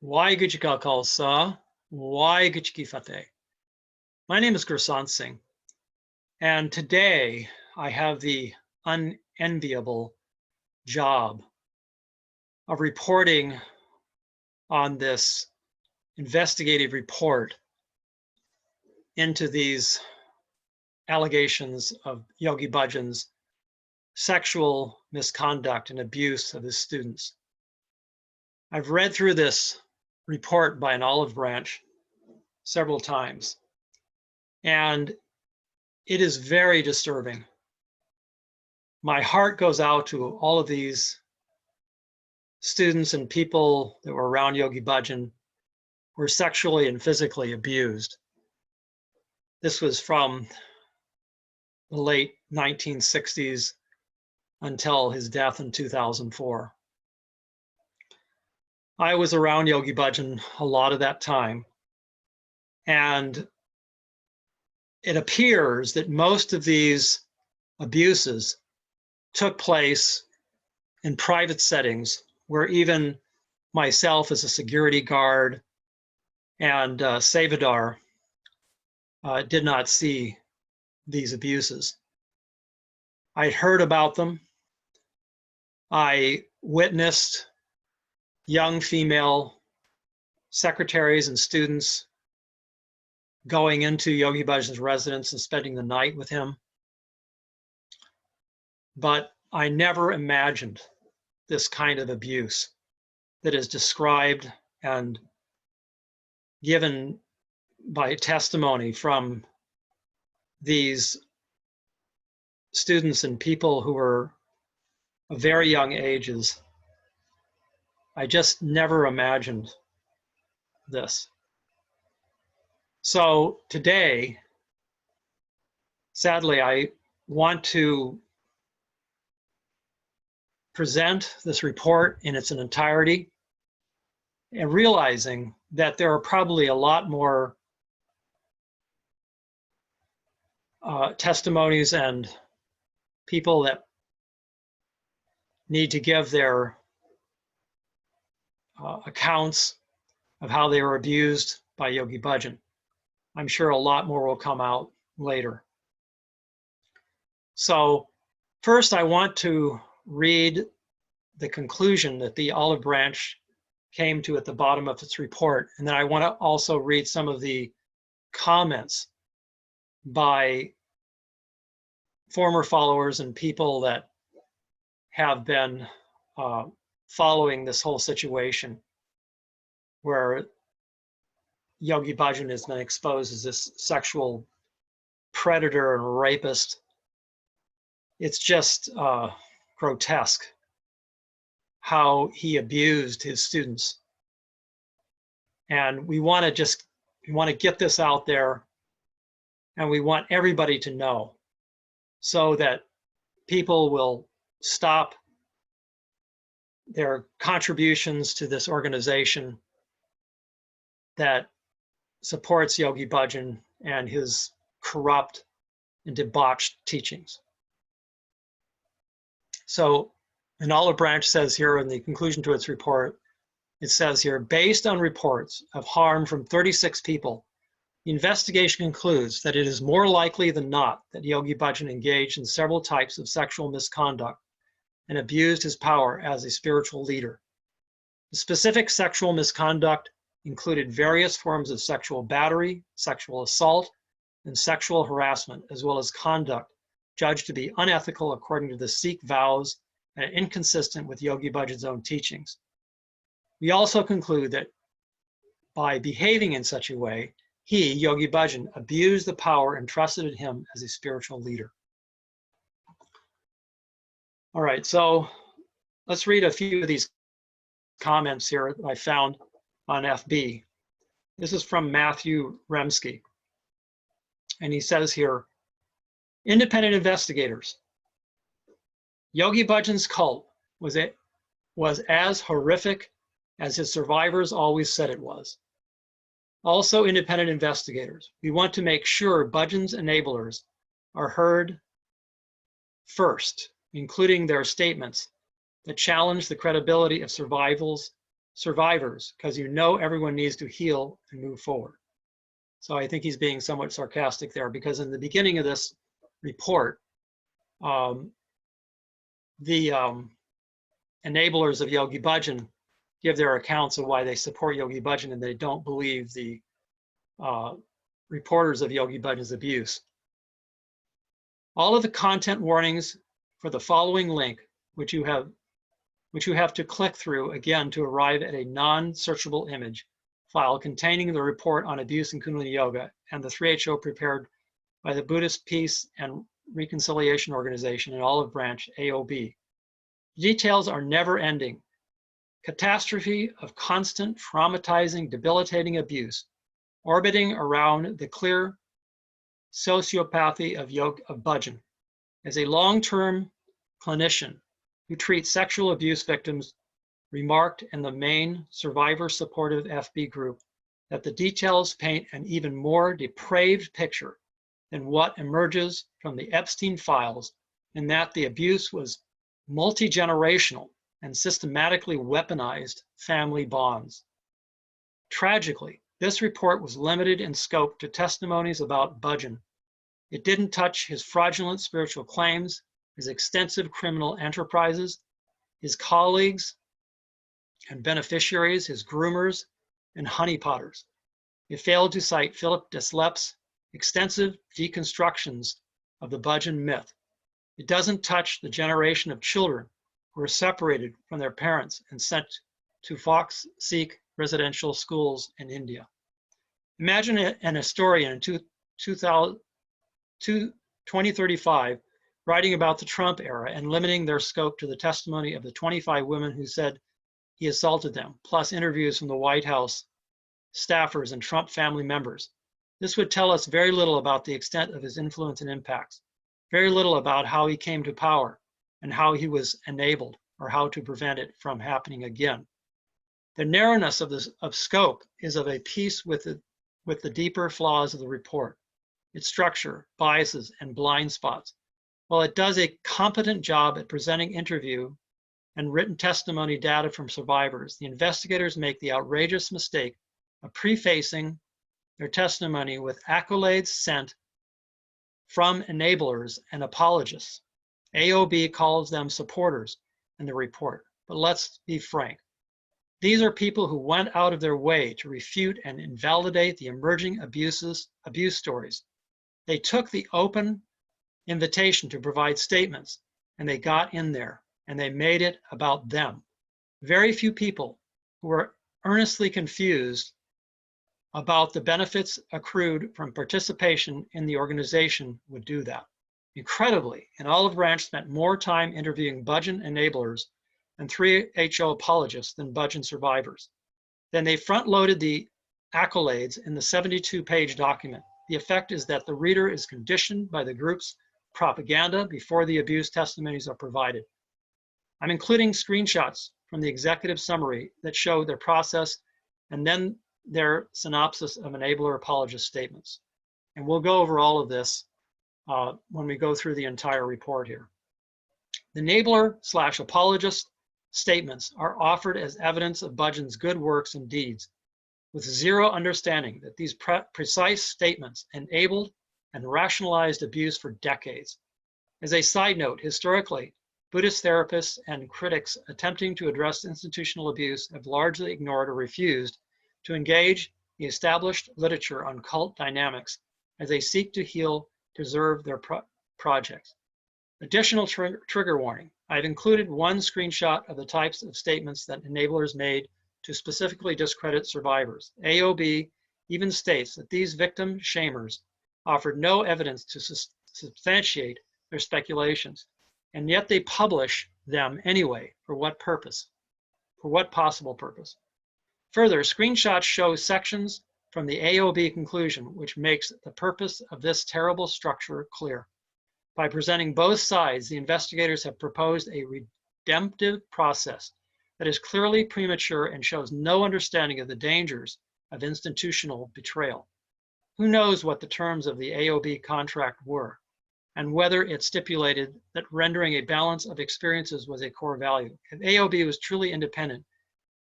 Waheguru Ji Ka Khalsa, Waheguru Ji Ki Fateh. My name is Gursant Singh, and today I have the unenviable job of reporting on this investigative report into these allegations of Yogi Bhajan's sexual misconduct and abuse of his students. I've read through this report by an olive branch several times, and it is very disturbing. My heart goes out to all of these students and people that were around Yogi Bhajan who were sexually and physically abused. This was from the late 1960s until his death in 2004. I was around Yogi Bhajan a lot of that time, and it appears that most of these abuses took place in private settings where even myself as a security guard and Sevadar did not see these abuses. I'd heard about them. I witnessed young female secretaries and students going into Yogi Bhajan's residence and spending the night with him. But I never imagined this kind of abuse that is described and given by testimony from these students and people who were of very young ages. I just never imagined this. So today, sadly, I want to present this report in its entirety and realizing that there are probably a lot more testimonies and people that need to give their accounts of how they were abused by Yogi Bhajan. I'm sure a lot more will come out later. So first, I want to read the conclusion that the olive branch came to at the bottom of its report. And then I want to also read some of the comments by former followers and people that have been following this whole situation where Yogi Bhajan has been exposed as this sexual predator and rapist. It's just grotesque how he abused his students. And we want to get this out there, and we want everybody to know so that people will stop their contributions to this organization that supports Yogi Bhajan and his corrupt and debauched teachings. So an olive branch says here in the conclusion to its report, it says here, based on reports of harm from 36 people, the investigation concludes that it is more likely than not that Yogi Bhajan engaged in several types of sexual misconduct and abused his power as a spiritual leader. The specific sexual misconduct included various forms of sexual battery, sexual assault, and sexual harassment, as well as conduct judged to be unethical according to the Sikh vows and inconsistent with Yogi Bhajan's own teachings. We also conclude that by behaving in such a way, he, Yogi Bhajan, abused the power entrusted in him as a spiritual leader. All right, so let's read a few of these comments here that I found on FB. This is from Matthew Remsky. And he says here, independent investigators. Yogi Bhajan's cult was as horrific as his survivors always said it was. Also, independent investigators, we want to make sure Bhajan's enablers are heard first, including their statements that challenge the credibility of survivors survivors because you know everyone needs to heal and move forward. So I think he's being somewhat sarcastic there, because in the beginning of this report, the enablers of Yogi Bhajan give their accounts of why they support Yogi Bhajan, and they don't believe the reporters of Yogi Bhajan's abuse. All of the content warnings for the following link, which you have to click through again to arrive at a non-searchable image file containing the report on abuse in Kundalini Yoga and the 3HO prepared by the Buddhist Peace and Reconciliation Organization and Olive Branch AOB. Details are never ending. Catastrophe of constant, traumatizing, debilitating abuse, orbiting around the clear sociopathy of Bhajan. As a long-term clinician who treats sexual abuse victims, remarked in the main survivor supportive FB group that the details paint an even more depraved picture than what emerges from the Epstein files, in that the abuse was multi-generational and systematically weaponized family bonds. Tragically, this report was limited in scope to testimonies about Bhajan. It didn't touch his fraudulent spiritual claims, his extensive criminal enterprises, his colleagues and beneficiaries, his groomers and honeypotters. It failed to cite Philip Deslep's extensive deconstructions of the Bhajan myth. It doesn't touch the generation of children who were separated from their parents and sent to Fox Sikh residential schools in India. Imagine an historian in 2035 writing about the Trump era and limiting their scope to the testimony of the 25 women who said he assaulted them, plus interviews from the White House staffers and Trump family members. This would tell us very little about the extent of his influence and impacts, very little about how he came to power and how he was enabled, or how to prevent it from happening again. The narrowness of scope is of a piece with the deeper flaws of the report, its structure, biases, and blind spots. While it does a competent job at presenting interview and written testimony data from survivors, the investigators make the outrageous mistake of prefacing their testimony with accolades sent from enablers and apologists. AOB calls them supporters in the report, but let's be frank. These are people who went out of their way to refute and invalidate the emerging abuse stories. They took the open invitation to provide statements, and they got in there, and they made it about them. Very few people who are earnestly confused about the benefits accrued from participation in the organization would do that. Incredibly, an Olive Branch spent more time interviewing Bhajan enablers and 3HO apologists than Bhajan survivors. Then they front-loaded the accolades in the 72-page document. The effect is that the reader is conditioned by the group's propaganda before the abuse testimonies are provided. I'm including screenshots from the executive summary that show their process and then their synopsis of enabler apologist statements. And we'll go over all of this when we go through the entire report here. The enabler/apologist statements are offered as evidence of Bhajan's good works and deeds, with zero understanding that these precise statements enabled and rationalized abuse for decades. As a side note, historically, Buddhist therapists and critics attempting to address institutional abuse have largely ignored or refused to engage the established literature on cult dynamics as they seek to heal, preserve their projects. Additional trigger warning. I've included one screenshot of the types of statements that enablers made to specifically discredit survivors. AOB even states that these victim shamers offered no evidence to substantiate their speculations, and yet they publish them anyway. For what purpose? For what possible purpose? Further, screenshots show sections from the AOB conclusion, which makes the purpose of this terrible structure clear. By presenting both sides, the investigators have proposed a redemptive process that is clearly premature and shows no understanding of the dangers of institutional betrayal. Who knows what the terms of the AOB contract were, and whether it stipulated that rendering a balance of experiences was a core value. If AOB was truly independent,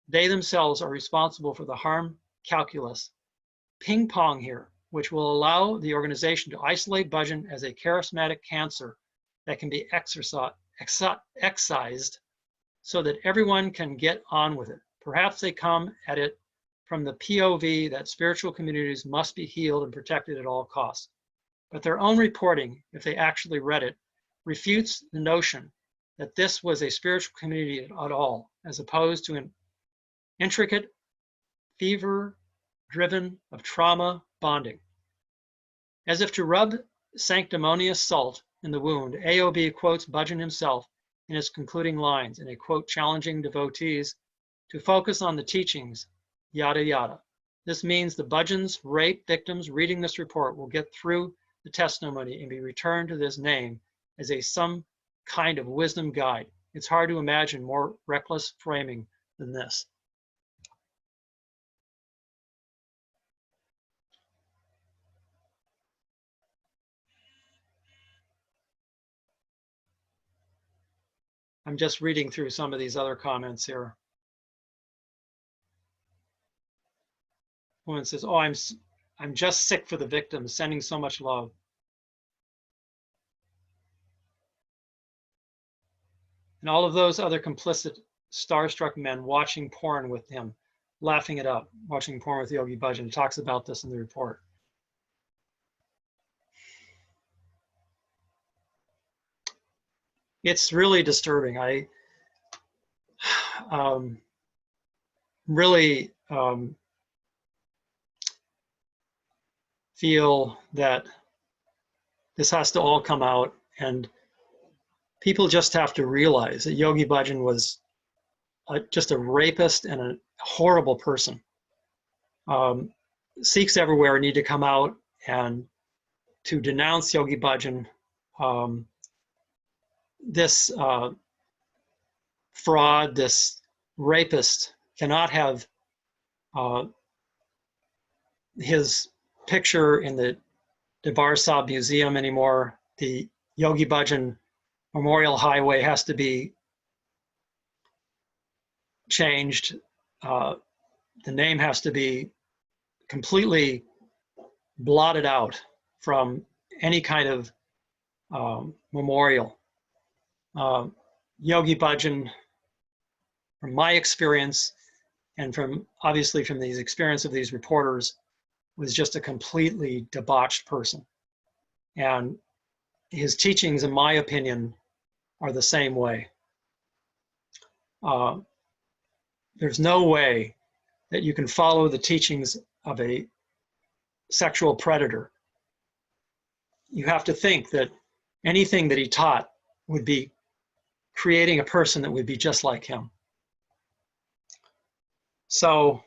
They themselves are responsible for the harm calculus. Ping pong here, which will allow the organization to isolate Bajan as a charismatic cancer that can be excised so that everyone can get on with it. Perhaps they come at it from the POV that spiritual communities must be healed and protected at all costs. But their own reporting, if they actually read it, refutes the notion that this was a spiritual community at all, as opposed to an intricate fever driven of trauma bonding. As if to rub sanctimonious salt in the wound, AOB quotes Bajan himself in his concluding lines in a quote challenging devotees to focus on the teachings, yada yada. This means the Bajan's rape victims reading this report will get through the testimony and be returned to this name as some kind of wisdom guide. It's hard to imagine more reckless framing than this. I'm just reading through some of these other comments here. Woman says, "Oh, I'm just sick for the victims, sending so much love." And all of those other complicit, starstruck men watching porn with him, laughing it up, watching porn with Yogi Bhajan. He talks about this in the report. It's really disturbing. I really feel that this has to all come out, and people just have to realize that Yogi Bhajan was just a rapist and a horrible person. Sikhs everywhere need to come out and to denounce Yogi Bhajan. This fraud, this rapist cannot have his picture in the Darbar Sahib Museum anymore. The Yogi Bhajan Memorial Highway has to be changed. The name has to be completely blotted out from any kind of memorial. Yogi Bhajan, from my experience, and from obviously from the experience of these reporters, was just a completely debauched person. And his teachings, in my opinion, are the same way. There's no way that you can follow the teachings of a sexual predator. You have to think that anything that he taught would be creating a person that would be just like him. So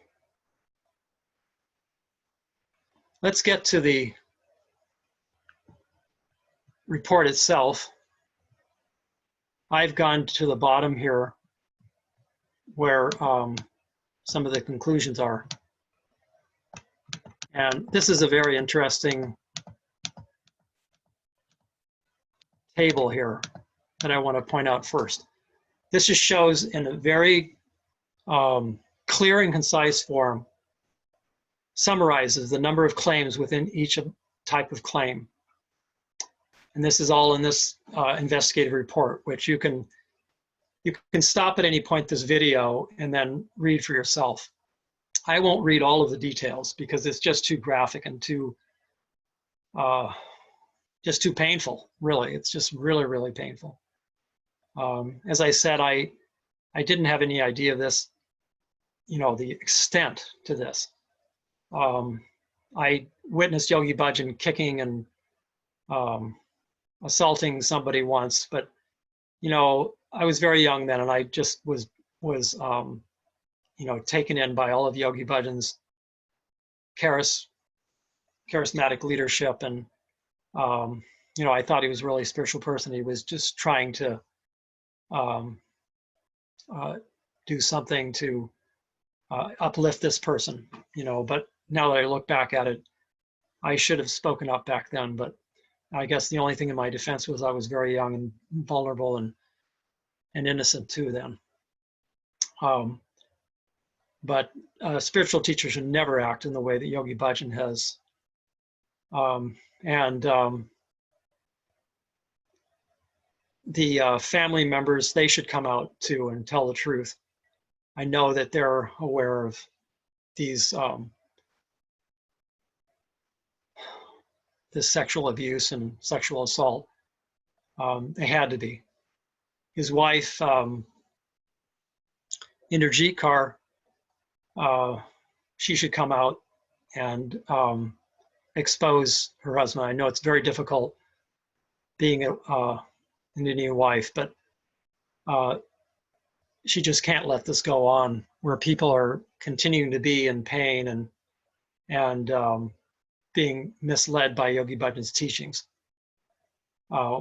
let's get to the report itself. I've gone to the bottom here where some of the conclusions are. And this is a very interesting table here that I want to point out first. This just shows in a very clear and concise form, summarizes the number of claims within each type of claim. And this is all in this investigative report, which you can stop at any point this video and then read for yourself. I won't read all of the details because it's just too graphic and too painful, really. It's just really, really painful. As I said, I didn't have any idea of this, the extent to this. I witnessed Yogi Bhajan kicking and assaulting somebody once, but I was very young then, and I just was taken in by all of Yogi Bhajan's charismatic leadership, and I thought he was really a spiritual person. He was just trying to do something to uplift this person, but now that I look back at it, I should have spoken up back then, but I guess the only thing in my defense was I was very young and vulnerable and innocent too then. but spiritual teachers should never act in the way that Yogi Bhajan has. The family members, they should come out too and tell the truth. I know that they're aware of these this sexual abuse and sexual assault. They had to be. His wife, Inderjeet Kaur, she should come out and expose her husband. I know it's very difficult being an Indian wife, but she just can't let this go on where people are continuing to be in pain and being misled by Yogi Bhajan's teachings.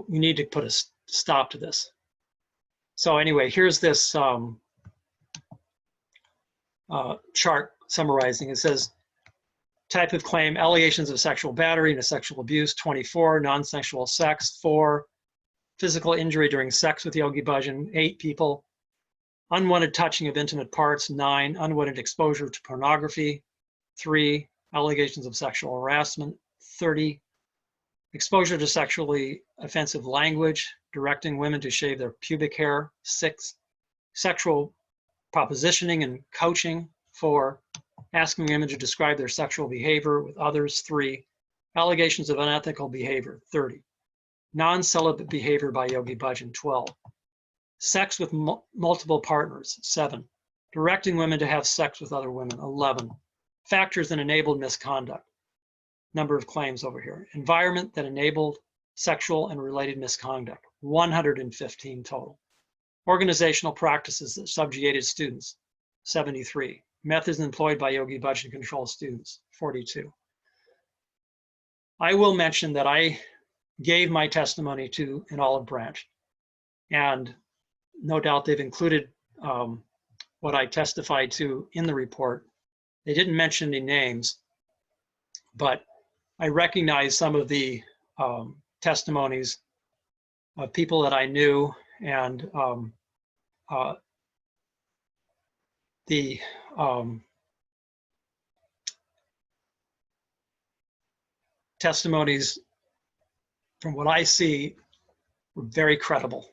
We need to put a stop to this. So anyway, here's this chart summarizing. It says, type of claim, allegations of sexual battery and sexual abuse, 24, non-sexual sex, 4, physical injury during sex with Yogi Bhajan, 8 people, unwanted touching of intimate parts, 9, unwanted exposure to pornography, 3, allegations of sexual harassment, 30, exposure to sexually offensive language, directing women to shave their pubic hair, 6, sexual propositioning and coaching, 4, asking women to describe their sexual behavior with others, 3, allegations of unethical behavior, 30, non-celibate behavior by Yogi Bhajan, 12, sex with multiple partners, 7, directing women to have sex with other women, 11, factors that enabled misconduct, number of claims over here, environment that enabled sexual and related misconduct, 115 total, organizational practices that subjugated students, 73, methods employed by Yogi Bhajan to control students, 42. I will mention that I gave my testimony to an olive branch, and no doubt they've included what I testified to in the report. They didn't mention any names, but I recognize some of the testimonies of people that I knew, and the testimonies, from what I see, were very credible.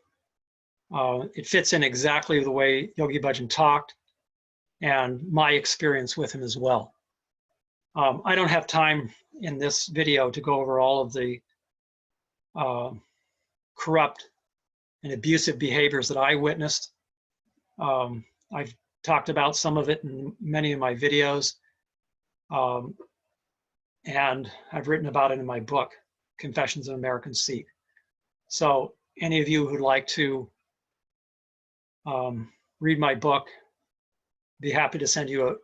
It fits in exactly the way Yogi Bhajan talked and my experience with him as well. I don't have time in this video to go over all of the corrupt and abusive behaviors that I witnessed. I've talked about some of it in many of my videos, and I've written about it in my book, Confessions of an American Sikh. So any of you who'd like to read my book, be happy to send you a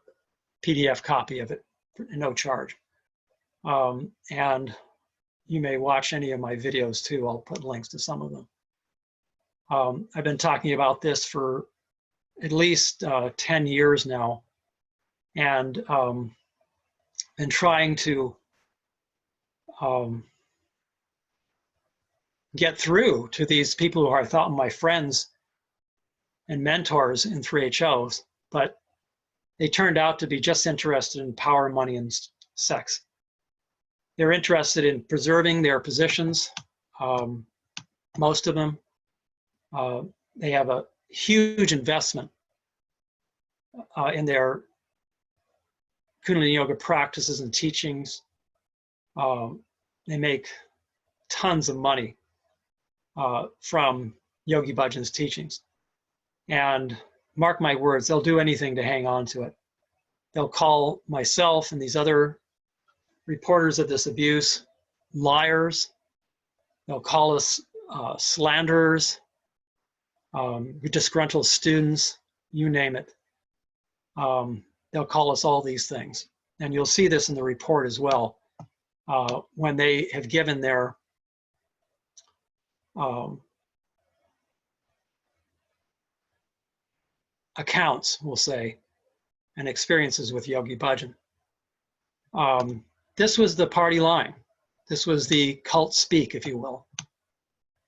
PDF copy of it for no charge. And you may watch any of my videos too. I'll put links to some of them. I've been talking about this for at least 10 years now, and been trying to get through to these people who I thought were my friends and mentors in 3HOs, but they turned out to be just interested in power, money, and sex. They're interested in preserving their positions, most of them. They have a huge investment in their Kundalini Yoga practices and teachings. They make tons of money from Yogi Bhajan's teachings. And mark my words, they'll do anything to hang on to it. They'll call myself and these other reporters of this abuse liars. They'll call us slanderers, disgruntled students, you name it. They'll call us all these things. And you'll see this in the report as well, when they have given their accounts, we'll say, and experiences with Yogi Bhajan. This was the party line. This was the cult speak, if you will,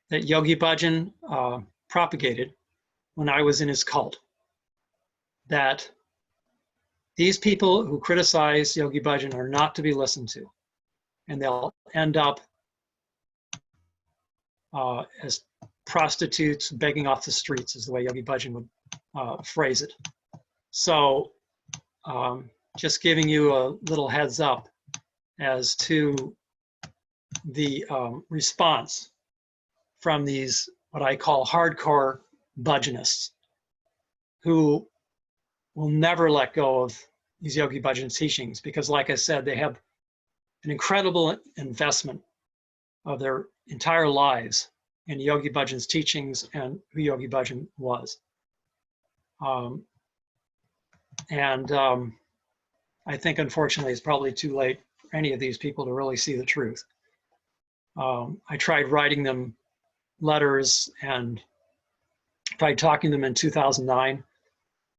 that Yogi Bhajan propagated when I was in his cult. That These people who criticize Yogi Bhajan are not to be listened to, and they'll end up as prostitutes begging off the streets, is the way Yogi Bhajan would phrase it. So just giving you a little heads up as to the response from these, what I call hardcore Bhajanists, who will never let go of these Yogi Bhajan teachings, because like I said, they have an incredible investment of their entire lives in Yogi Bhajan's teachings and who Yogi Bhajan was. I think, unfortunately, it's probably too late for any of these people to really see the truth. I tried writing them letters and tried talking to them in 2009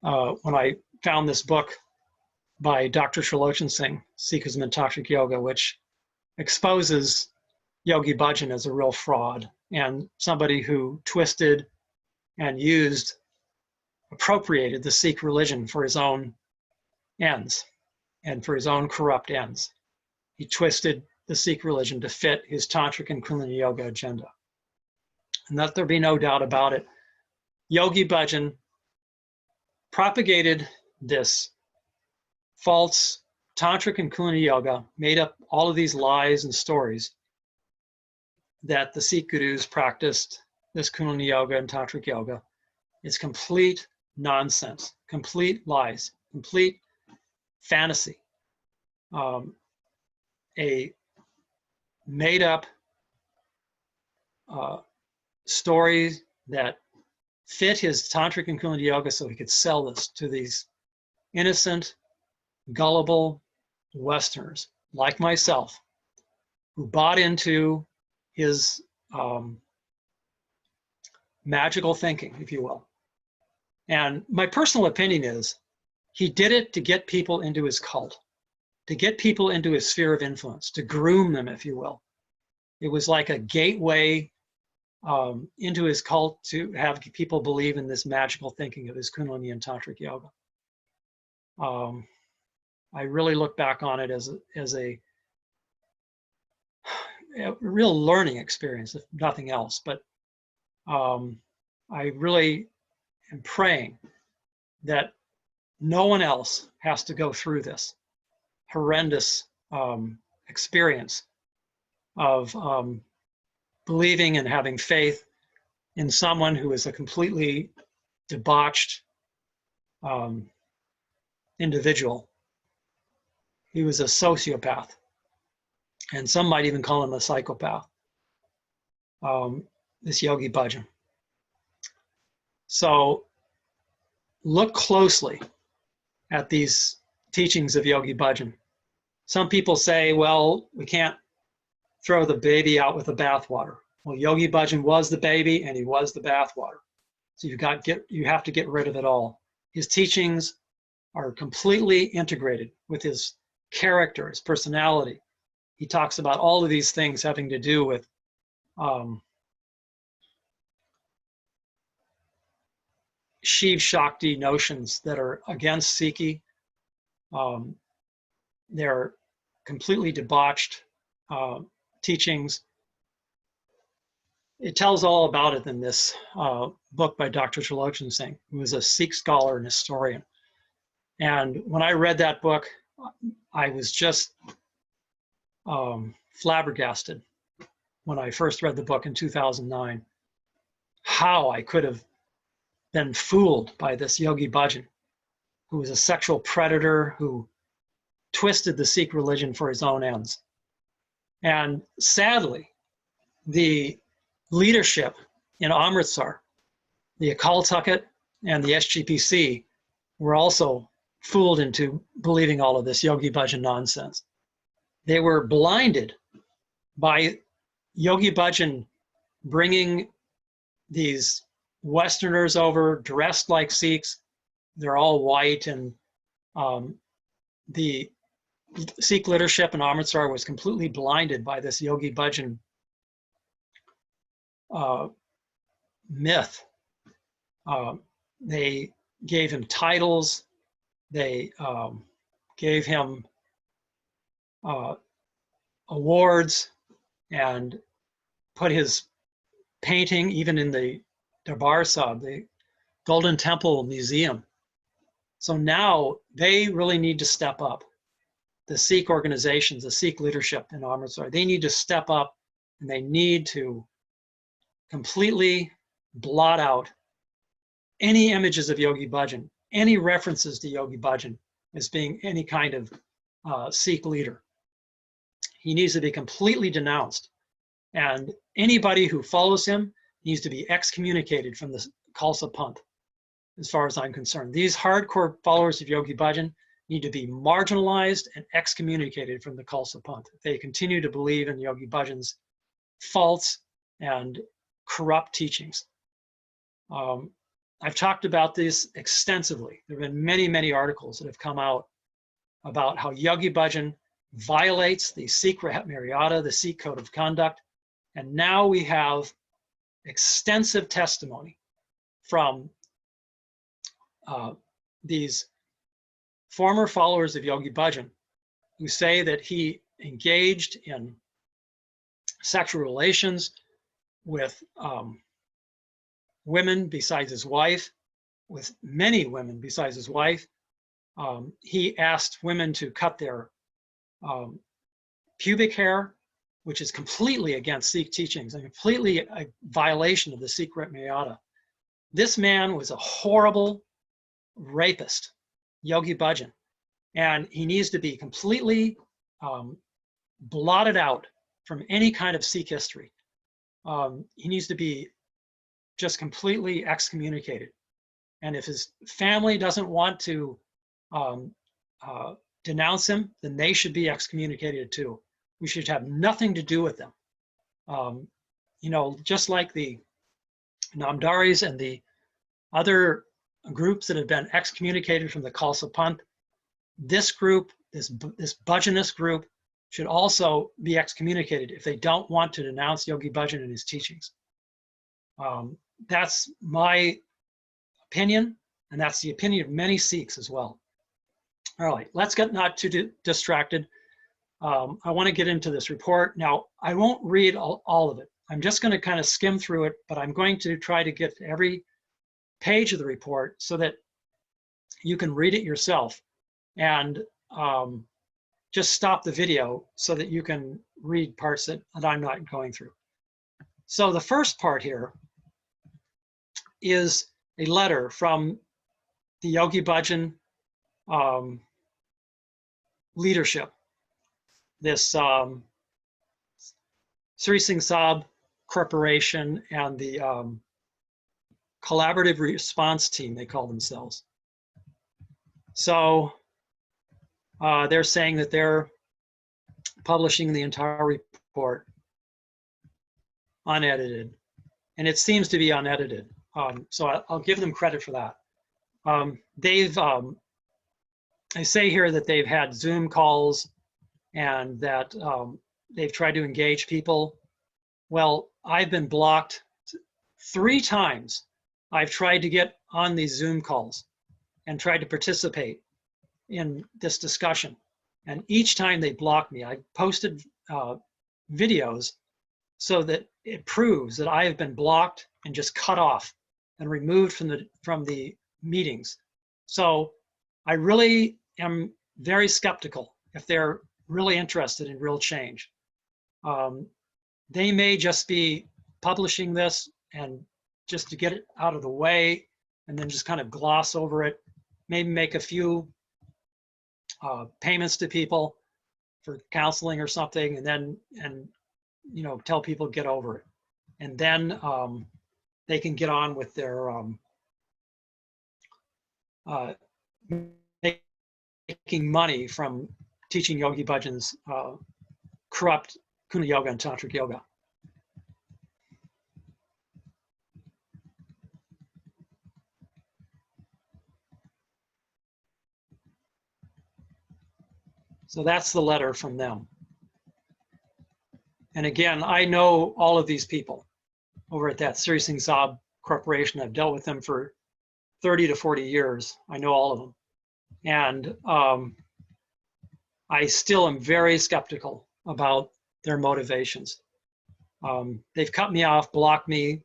when I found this book by Dr. Trilochan Singh, Sikhism and Tantric Yoga, which exposes Yogi Bhajan as a real fraud and somebody who twisted and appropriated the Sikh religion for his own ends and for his own corrupt ends. He twisted the Sikh religion to fit his Tantric and Kundalini Yoga agenda. And let there be no doubt about it, Yogi Bhajan propagated this false Tantric and Kundalini Yoga, made up all of these lies and stories that the Sikh gurus practiced this Kundalini Yoga and Tantric Yoga. It's complete nonsense, complete lies, complete fantasy. A made up story that fit his Tantric and Kundalini Yoga so he could sell this to these innocent, gullible Westerners like myself who bought into his magical thinking, if you will. And my personal opinion is he did it to get people into his cult, to get people into his sphere of influence, to groom them, if you will. It was like a gateway into his cult to have people believe in this magical thinking of his Kundalini and Tantric Yoga. I really look back on it as a real learning experience, if nothing else. But I really am praying that no one else has to go through this horrendous experience of believing and having faith in someone who is a completely debauched individual. He was a sociopath, and some might even call him a psychopath, this Yogi Bhajan. So look closely at these teachings of Yogi Bhajan. Some people say, well, we can't throw the baby out with the bathwater. Well, Yogi Bhajan was the baby and he was the bathwater. So you have to get rid of it all. His teachings are completely integrated with his character, his personality. He talks about all of these things having to do with Shiv Shakti notions that are against Sikhi. They're completely debauched teachings. It tells all about it in this book by Dr. Trilochan Singh, who is a Sikh scholar and historian. And when I read that book, I was just flabbergasted when I first read the book in 2009, how I could have been fooled by this Yogi Bhajan, who was a sexual predator, who twisted the Sikh religion for his own ends. And sadly, the leadership in Amritsar, the Akal Takht and the SGPC, were also fooled into believing all of this Yogi Bhajan nonsense. They were blinded by Yogi Bhajan bringing these Westerners over dressed like Sikhs. They're all white, and the Sikh leadership in Amritsar was completely blinded by this Yogi Bhajan myth. They gave him titles. They gave him awards and put his painting even in the Darbar Sahib, the Golden Temple Museum. So now they really need to step up. The Sikh organizations, the Sikh leadership in Amritsar, they need to step up and they need to completely blot out any images of Yogi Bhajan, any references to Yogi Bhajan as being any kind of Sikh leader. He needs to be completely denounced. And anybody who follows him needs to be excommunicated from the Khalsa Panth, as far as I'm concerned. These hardcore followers of Yogi Bhajan need to be marginalized and excommunicated from the Khalsa Panth. If they continue to believe in Yogi Bhajan's false and corrupt teachings. I've talked about this extensively. There have been many, many articles that have come out about how Yogi Bhajan violates the Sikh Maryada, the Sikh Code of Conduct. And now we have extensive testimony from these former followers of Yogi Bhajan who say that he engaged in sexual relations with women besides his wife, with many women besides his wife. He asked women to cut their pubic hair, which is completely against Sikh teachings and completely a violation of the Sikh Maryada. This man was a horrible rapist, Yogi Bhajan, and he needs to be completely blotted out from any kind of Sikh history. He needs to be just completely excommunicated. And if his family doesn't want to denounce him, then they should be excommunicated too. We should have nothing to do with them. You know, just like the Namdaris and the other groups that have been excommunicated from the Khalsa Panth, this group, this Bhajanist group, should also be excommunicated if they don't want to denounce Yogi Bhajan and his teachings. That's my opinion, and that's the opinion of many Sikhs as well. All right, let's get not too distracted. I want to get into this report. Now, I won't read all of it. I'm just going to kind of skim through it, but I'm going to try to get to every page of the report so that you can read it yourself and just stop the video so that you can read parts that I'm not going through. So the first part here is a letter from the Yogi Bhajan leadership. This Sri Singh Saab Corporation and the Collaborative Response Team, they call themselves. So they're saying that they're publishing the entire report unedited, and it seems to be unedited. So I'll give them credit for that. I say here that they've had Zoom calls and that they've tried to engage people. Well, I've been blocked 3 times. I've tried to get on these Zoom calls and tried to participate in this discussion. And each time they blocked me. I posted videos so that it proves that I have been blocked and just cut off and removed from the meetings. So I really am very skeptical if they're really interested in real change. They may just be publishing this and just to get it out of the way and then just kind of gloss over it, maybe make a few payments to people for counseling or something, and then you know, tell people get over it, and then they can get on with their making money from teaching Yogi Bhajan's corrupt Kuna Yoga and Tantric Yoga. So that's the letter from them. And again, I know all of these people over at that Sri Singh Saab Corporation. I've dealt with them for 30 to 40 years. I know all of them. And I still am very skeptical about their motivations. They've cut me off, blocked me,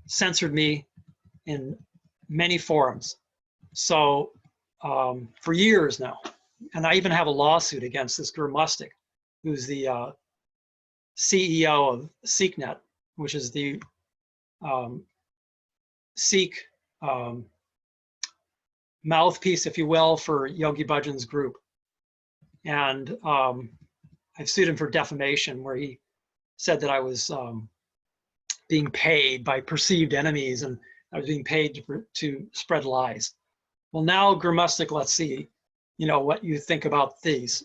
censored me in many forums. So for years now, and I even have a lawsuit against this Guru Mustic, who's the CEO of SikhNet, which is the Sikh mouthpiece, if you will, for Yogi Bhajan's group. And I've sued him for defamation, where he said that I was being paid by perceived enemies and I was being paid to spread lies. Well, now, Guru Mustic, let's see, what you think about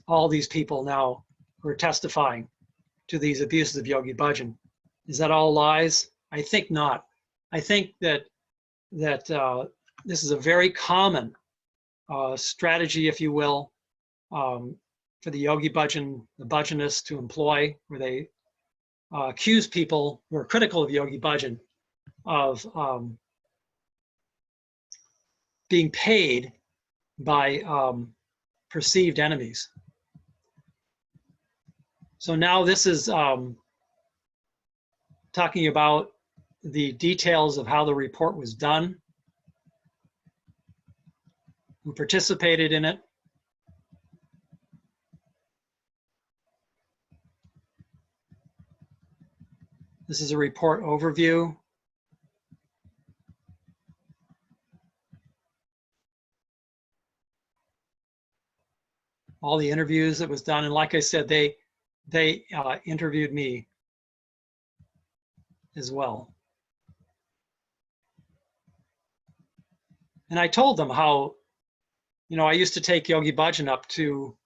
all these people now who are testifying to these abuses of Yogi Bhajan. Is that all lies? I think not. I think that this is a very common strategy, if you will, for the Yogi Bhajan, the Bhajanists to employ, where they accuse people who are critical of Yogi Bhajan of being paid by perceived enemies. So now this is talking about the details of how the report was done, who participated in it. This is a report overview. All the interviews that was done, and like I said, they interviewed me as well. And I told them how, I used to take Yogi Bhajan up to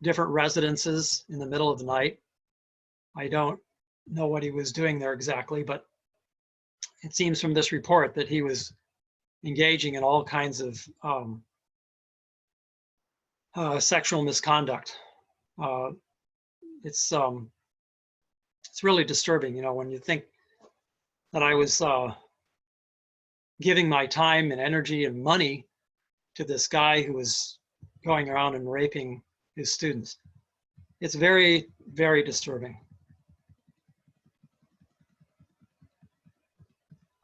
different residences in the middle of the night. I don't know what he was doing there exactly, but it seems from this report that he was engaging in all kinds of sexual misconduct. It's really disturbing, when you think that I was giving my time and energy and money to this guy who was going around and raping his students. It's very, very disturbing.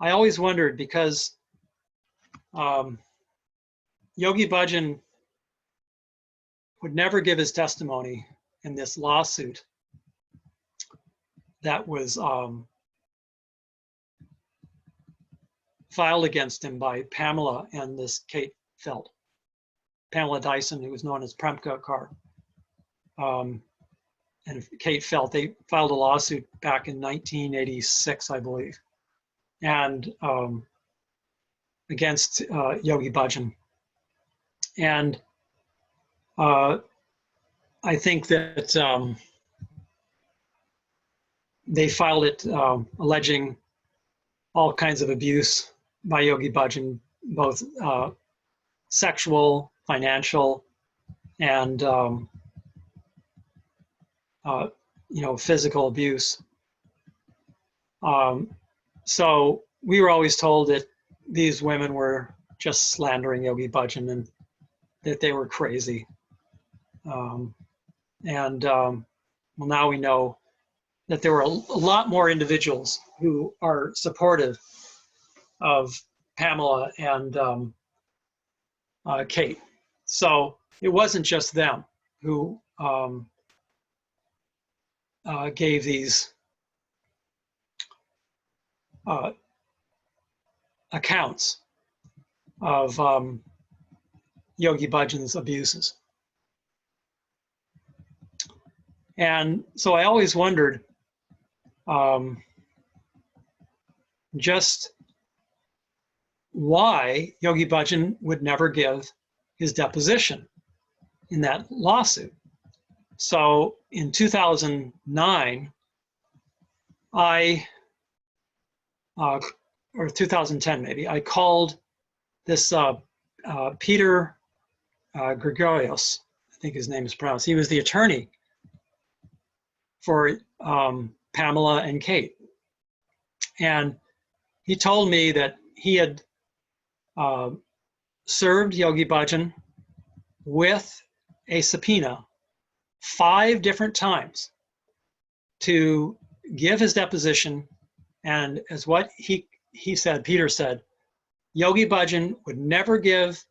I always wondered, because Yogi Bhajan would never give his testimony in this lawsuit that was filed against him by Pamela and this Kate Felt. Pamela Dyson, who was known as Premka Kar, and Kate Felt. They filed a lawsuit back in 1986, I believe, and against Yogi Bhajan. And I think that they filed it alleging all kinds of abuse by Yogi Bhajan, both sexual, financial, and physical abuse. So we were always told that these women were just slandering Yogi Bhajan and that they were crazy. Well, now we know that there were a lot more individuals who are supportive of Pamela and Kate. So it wasn't just them who gave these accounts of Yogi Bhajan's abuses. And so I always wondered just why Yogi Bhajan would never give his deposition in that lawsuit. So in 2009, or 2010 maybe, I called this Peter Gregorios, I think his name is pronounced. He was the attorney for Pamela and Kate. And he told me that he had served Yogi Bhajan with a subpoena 5 different times to give his deposition. And as what he said, Peter said, Yogi Bhajan would never give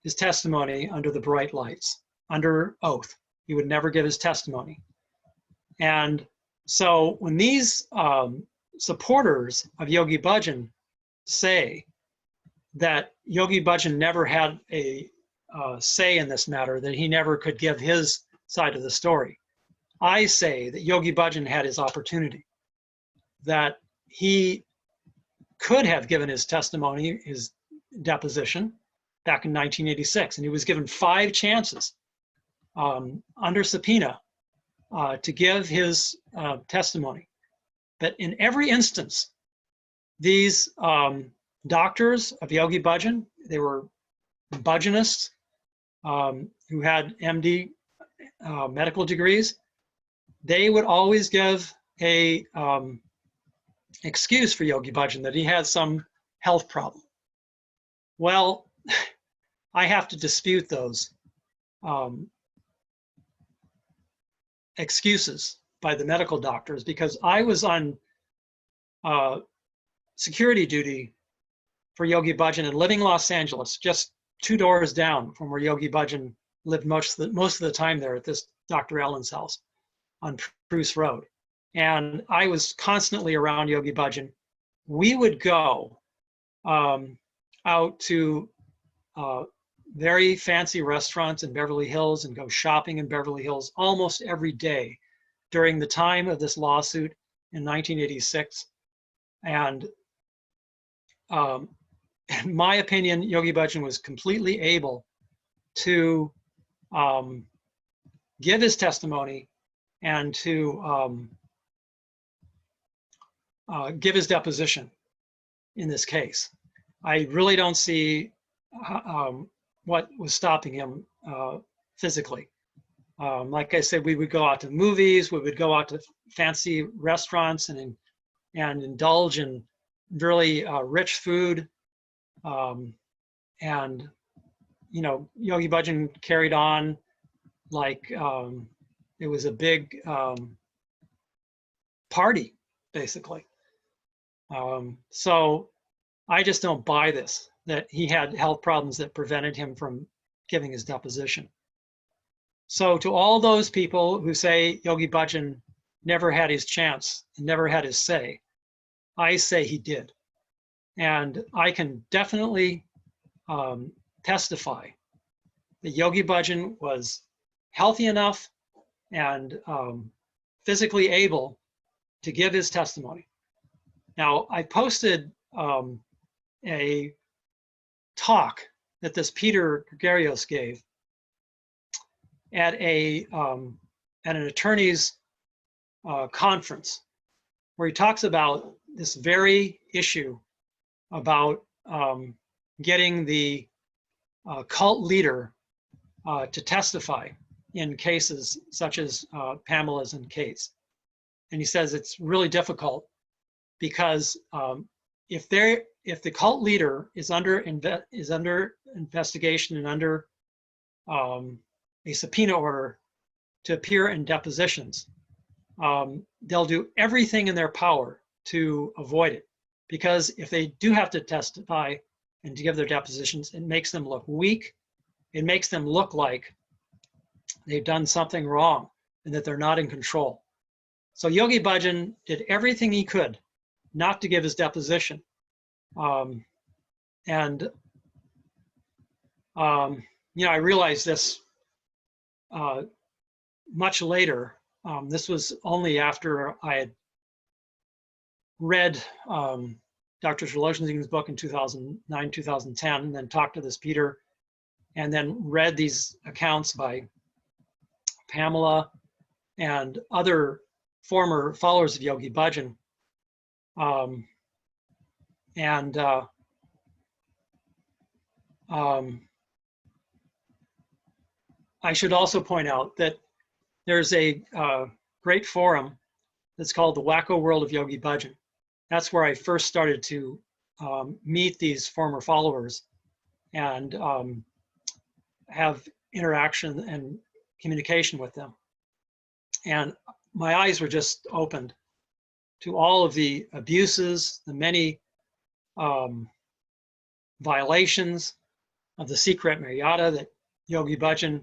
his testimony under the bright lights, under oath. He would never give his testimony. And so when these supporters of Yogi Bhajan say that Yogi Bhajan never had a say in this matter, that he never could give his side of the story, I say that Yogi Bhajan had his opportunity, that he could have given his testimony, his deposition, back in 1986, and he was given 5 chances under subpoena to give his testimony. But in every instance, these doctors of Yogi Bhajan, they were Bhajanists who had MD medical degrees, they would always give a excuse for Yogi Bhajan that he had some health problem. Well, I have to dispute those excuses by the medical doctors, because I was on security duty for Yogi Bhajan and living in Los Angeles, just 2 doors down from where Yogi Bhajan lived most of the time there at this Dr. Allen's house on Bruce Road. And I was constantly around Yogi Bhajan. We would go out to very fancy restaurants in Beverly Hills and go shopping in Beverly Hills almost every day during the time of this lawsuit in 1986. And in my opinion, Yogi Bhajan was completely able to give his testimony and to give his deposition in this case. I really don't see what was stopping him physically. Like I said, we would go out to movies, we would go out to fancy restaurants and indulge in really rich food. And, you know, Yogi Bhajan carried on like it was a big party, basically. So I just don't buy this, that he had health problems that prevented him from giving his deposition. So to all those people who say Yogi Bhajan never had his chance, never had his say, I say he did. And I can definitely testify that Yogi Bhajan was healthy enough and physically able to give his testimony. Now, I posted a talk that this Peter Gregarios gave at an attorney's conference, where he talks about this very issue about getting the cult leader to testify in cases such as Pamela's and Kate's. And he says it's really difficult because if the cult leader is under investigation and under a subpoena order to appear in depositions, they'll do everything in their power to avoid it. Because if they do have to testify and to give their depositions, it makes them look weak. It makes them look like they've done something wrong and that they're not in control. So Yogi Bhajan did everything he could not to give his deposition. You know, I realized this much later. This was only after I had read Dr. Srlozen's book in 2009, 2010, and then talked to this Peter, and then read these accounts by Pamela and other former followers of Yogi Bhajan. I should also point out that there's a great forum that's called the Wacko World of Yogi Bhajan. That's where I first started to meet these former followers and have interaction and communication with them. And my eyes were just opened to all of the abuses, the many violations of the secret Maryada that Yogi Bhajan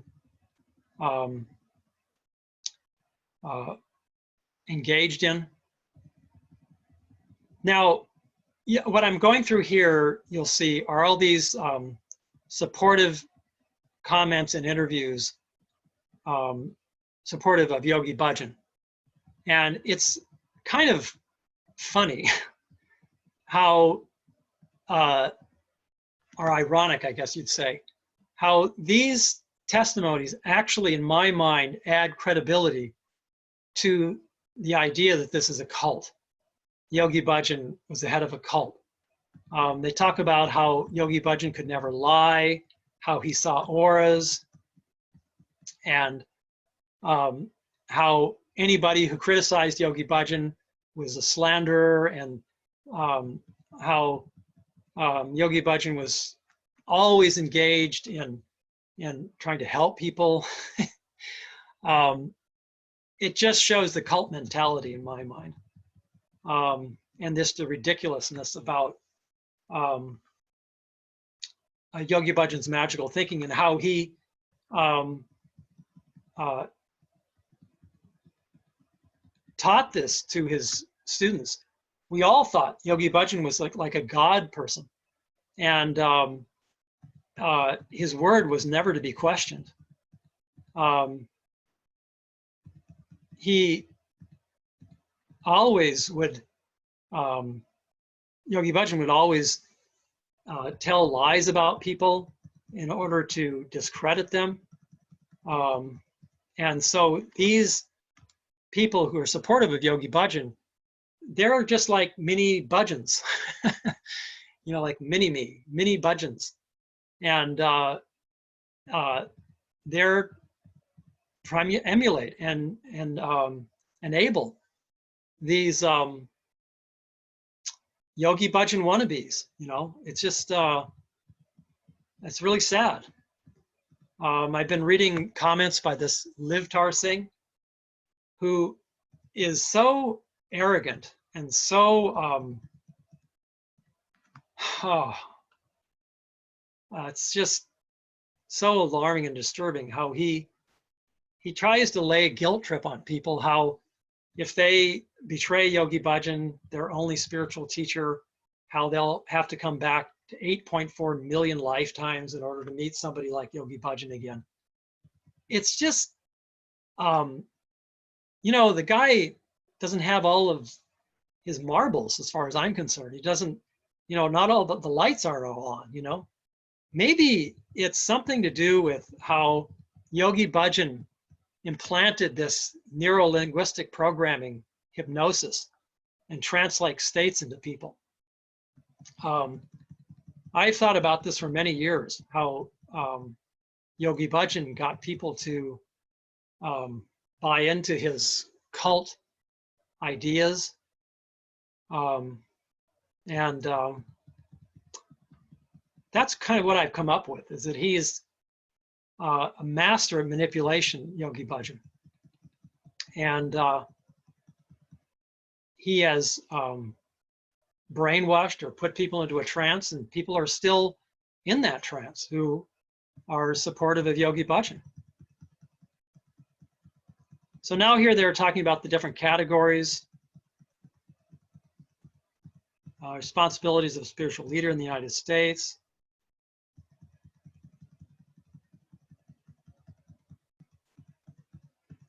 engaged in. Now, what I'm going through here, you'll see, are all these supportive comments and interviews supportive of Yogi Bhajan. And it's kind of funny how, or ironic, I guess you'd say, how these testimonies actually, in my mind, add credibility to the idea that this is a cult. Yogi Bhajan was the head of a cult. They talk about how Yogi Bhajan could never lie, how he saw auras, and how anybody who criticized Yogi Bhajan was a slanderer, and how Yogi Bhajan was always engaged in trying to help people. It just shows the cult mentality in my mind. And the ridiculousness about Yogi Bhajan's magical thinking and how he taught this to his students. We all thought Yogi Bhajan was like a god person, and his word was never to be questioned. He always would, Yogi Bhajan would always tell lies about people in order to discredit them. And so these people who are supportive of Yogi Bhajan, they're just like mini Bhajans, like mini Bhajans. And they're trying to emulate and enable these Yogi Bhajan wannabes. It's just, it's really sad. I've been reading comments by this Livtar Singh, who is so arrogant and so, it's just so alarming and disturbing how he tries to lay a guilt trip on people, how if they betray Yogi Bhajan, their only spiritual teacher, how they'll have to come back to 8.4 million lifetimes in order to meet somebody like Yogi Bhajan again. It's just, the guy doesn't have all of his marbles as far as I'm concerned. He doesn't, not all the lights are all on, Maybe it's something to do with how Yogi Bhajan implanted this neuro-linguistic programming hypnosis and trance-like states into people. I've thought about this for many years, how Yogi Bhajan got people to buy into his cult ideas. That's kind of what I've come up with, is that he's a master of manipulation, Yogi Bhajan. And he has brainwashed or put people into a trance, and people are still in that trance who are supportive of Yogi Bhajan. So now here they're talking about the different categories, responsibilities of a spiritual leader in the United States.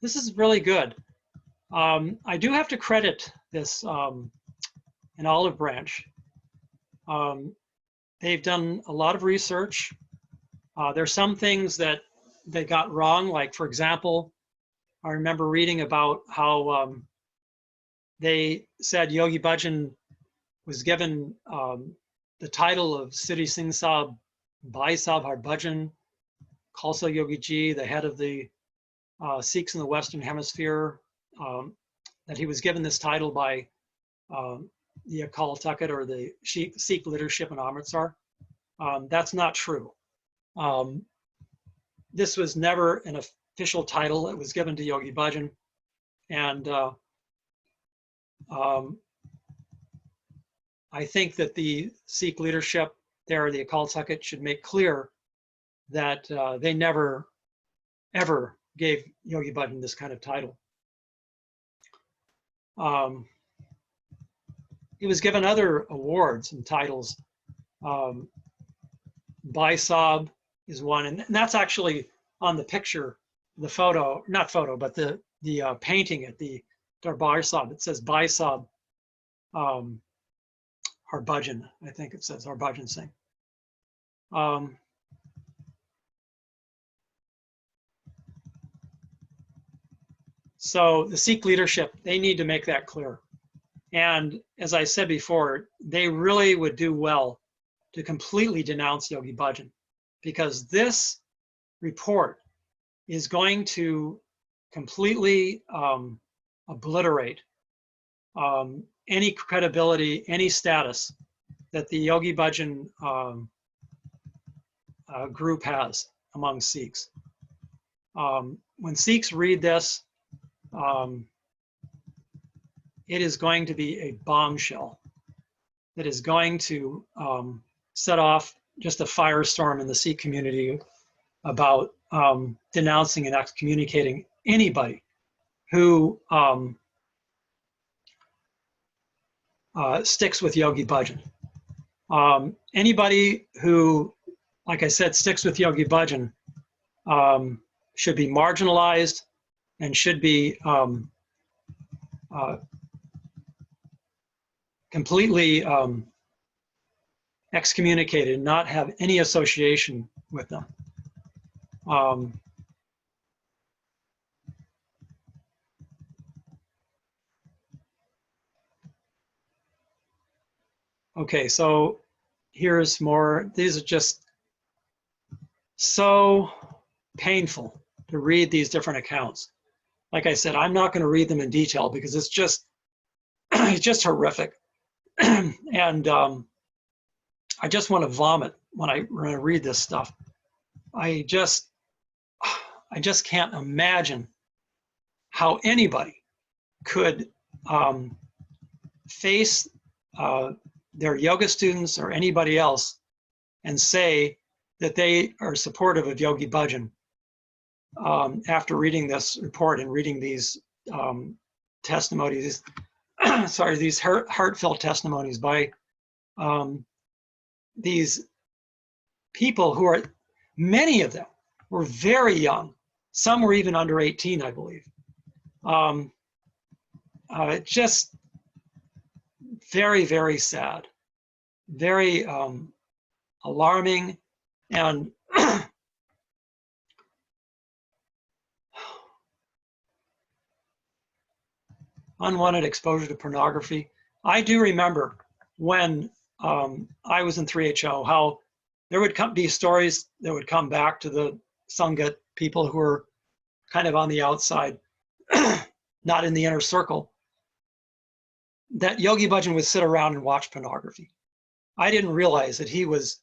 This is really good. I do have to credit this an Olive Branch. They've done a lot of research. There's some things that they got wrong, like, for example, I remember reading about how they said Yogi Bhajan was given the title of Siddhi Singh Sahib Bhai Sahib Harbhajan, Khalsa Yogi Ji, the head of the Sikhs in the Western Hemisphere, that he was given this title by the Akal Takht, or the Sikh leadership in Amritsar. That's not true. This was never an official title. It was given to Yogi Bhajan. And I think that the Sikh leadership there, the occult Sakhet, should make clear that they never, ever gave Yogi Bhajan this kind of title. He was given other awards and titles. Baisab is one, and that's actually on the picture, the photo, not photo, but the painting at the Darbar Sahib. It says Baisab Harbhajan, I think it says Harbhajan Singh. So the Sikh leadership, they need to make that clear. And as I said before, they really would do well to completely denounce Yogi Bhajan, because this report is going to completely obliterate any credibility, any status that the Yogi Bhajan group has among Sikhs. When Sikhs read this, it is going to be a bombshell that is going to set off just a firestorm in the Sikh community about denouncing and excommunicating anybody who sticks with Yogi Bhajan. Anybody who, like I said, sticks with Yogi Bhajan should be marginalized and should be completely excommunicated, not have any association with them. Okay, so here's more. These are just so painful to read these different accounts. Like I said, I'm not going to read them in detail because it's just it's just horrific. And I just want to vomit when I read this stuff. I just can't imagine how anybody could face their yoga students or anybody else and say that they are supportive of Yogi Bhajan after reading this report and reading these testimonies, sorry, these heartfelt testimonies by these people who are, many of them were very young. Some were even under 18, I believe. Just very, very sad, very alarming, and unwanted exposure to pornography. I do remember when I was in 3HO, how there would be stories that would come back to the Sangat people who were kind of on the outside, not in the inner circle, that Yogi Bhajan would sit around and watch pornography. I didn't realize that he was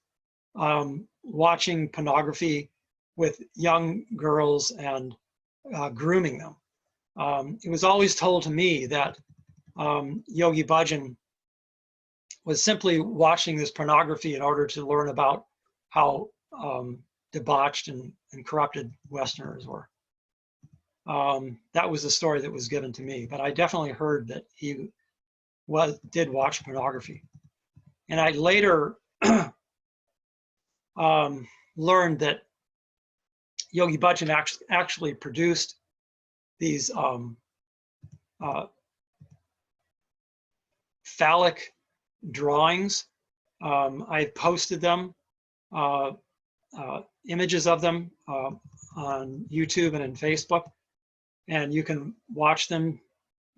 watching pornography with young girls and grooming them. It was always told to me that Yogi Bhajan was simply watching this pornography in order to learn about how debauched and corrupted Westerners were. That was the story that was given to me, but I definitely heard that he did watch pornography. And I later learned that Yogi Bhajan actually produced these phallic drawings. I posted them, images of them on YouTube and on Facebook, and you can watch them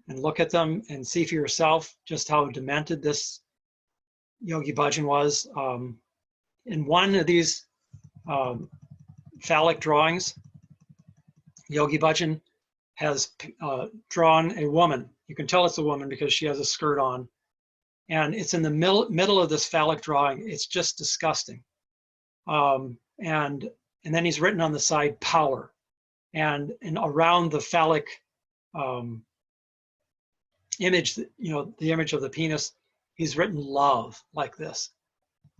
and look at them and see for yourself just how demented this Yogi Bhajan was. In one of these phallic drawings, Yogi Bhajan has drawn a woman. You can tell it's a woman because she has a skirt on. And it's in the middle of this phallic drawing. It's just disgusting. and then he's written on the side power, and around the phallic image, the image of the penis, he's written love like this.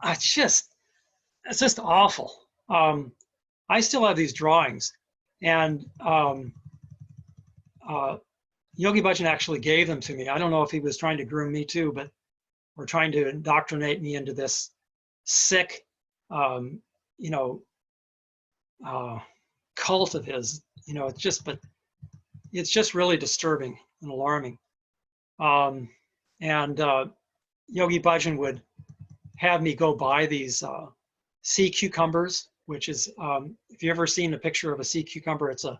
It's just awful. I still have these drawings, and Yogi Bhajan actually gave them to me. I don't know if he was trying to groom me too, but or trying to indoctrinate me into this Sikh, cult of his. It's just really disturbing and alarming. And Yogi Bhajan would have me go buy these sea cucumbers, which is, if you've ever seen a picture of a sea cucumber, it's a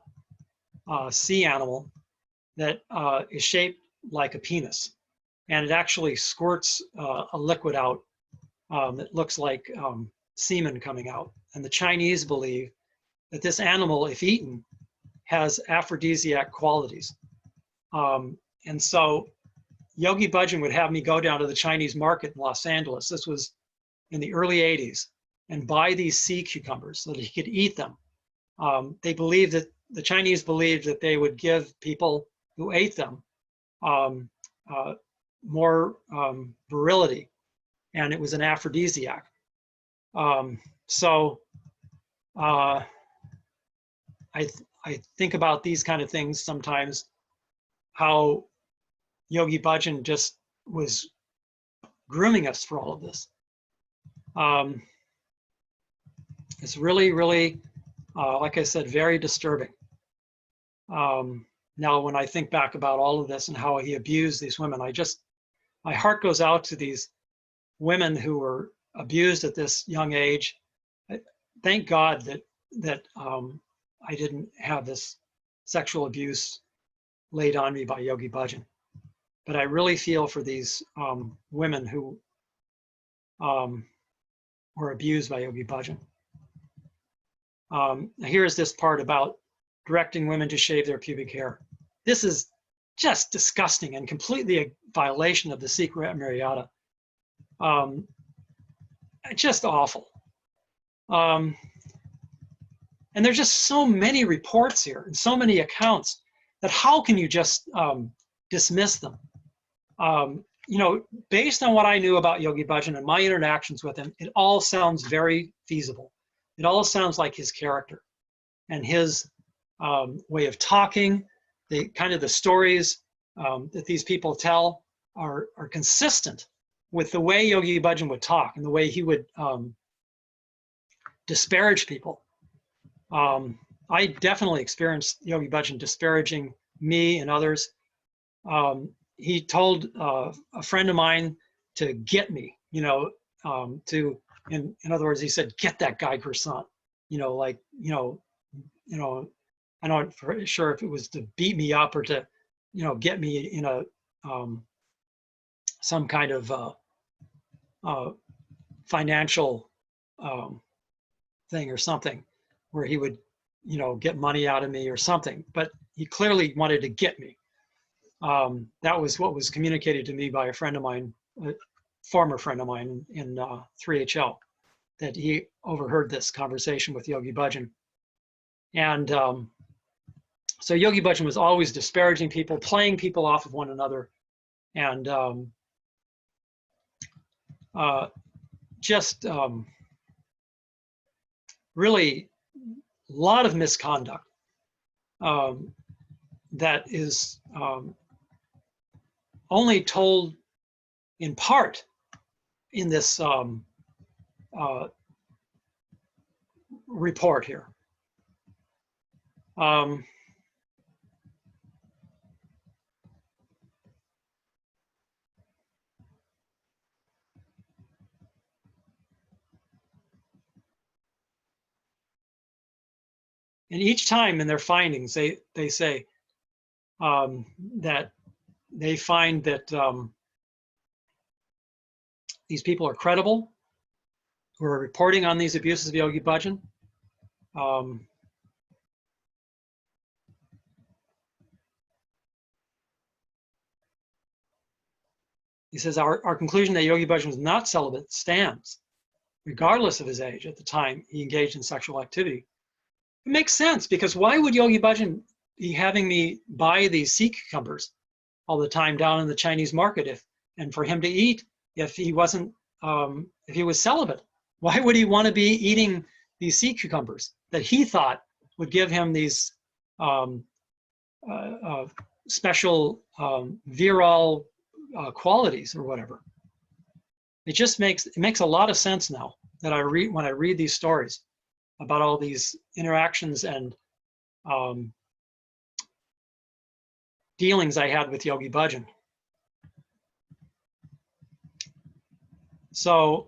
sea animal that is shaped like a penis. And it actually squirts a liquid out that looks like semen coming out. And the Chinese believe that this animal, if eaten, has aphrodisiac qualities. And so Yogi Bhajan would have me go down to the Chinese market in Los Angeles. This was in the early 80s, and buy these sea cucumbers so that he could eat them. They believed that the Chinese believed that they would give people who ate them more virility, and it was an aphrodisiac. So I think about these kind of things sometimes, how Yogi Bhajan just was grooming us for all of this. It's really, really, like I said, very disturbing. Now, when I think back about all of this and how he abused these women, my heart goes out to these women who were abused at this young age. Thank God that I didn't have this sexual abuse laid on me by Yogi Bhajan. But I really feel for these women who were abused by Yogi Bhajan. Here's this part about directing women to shave their pubic hair. This is just disgusting and completely a violation of the Sikh Maryada. Just awful. And there's just so many reports here and so many accounts that how can you just dismiss them? Based on what I knew about Yogi Bhajan and my interactions with him, it all sounds very feasible. It all sounds like his character and his way of talking. The stories that these people tell are consistent with the way Yogi Bhajan would talk and the way he would disparage people. I definitely experienced Yogi Bhajan disparaging me and others. He told a friend of mine to get me, in other words, he said, get that guy Gursant, I'm not sure if it was to beat me up or to, get me in a, some kind of financial thing or something where he would, get money out of me or something, but he clearly wanted to get me. That was what was communicated to me by a friend of mine, a former friend of mine in 3HL, that he overheard this conversation with Yogi Bhajan. And so Yogi Bhajan was always disparaging people, playing people off of one another, and really a lot of misconduct that is only told in part in this report here. And each time in their findings, they say that they find that these people are credible who are reporting on these abuses of Yogi Bhajan. He says, our conclusion that Yogi Bhajan was not celibate stands. regardless of his age at the time he engaged in sexual activity. It makes sense, because why would Yogi Bhajan be having me buy these sea cucumbers all the time down in the Chinese market and for him to eat if he wasn't, if he was celibate? Why would he want to be eating these sea cucumbers that he thought would give him these special virile qualities or whatever? It just makes a lot of sense now that when I read these stories about all these interactions and dealings I had with Yogi Bhajan. So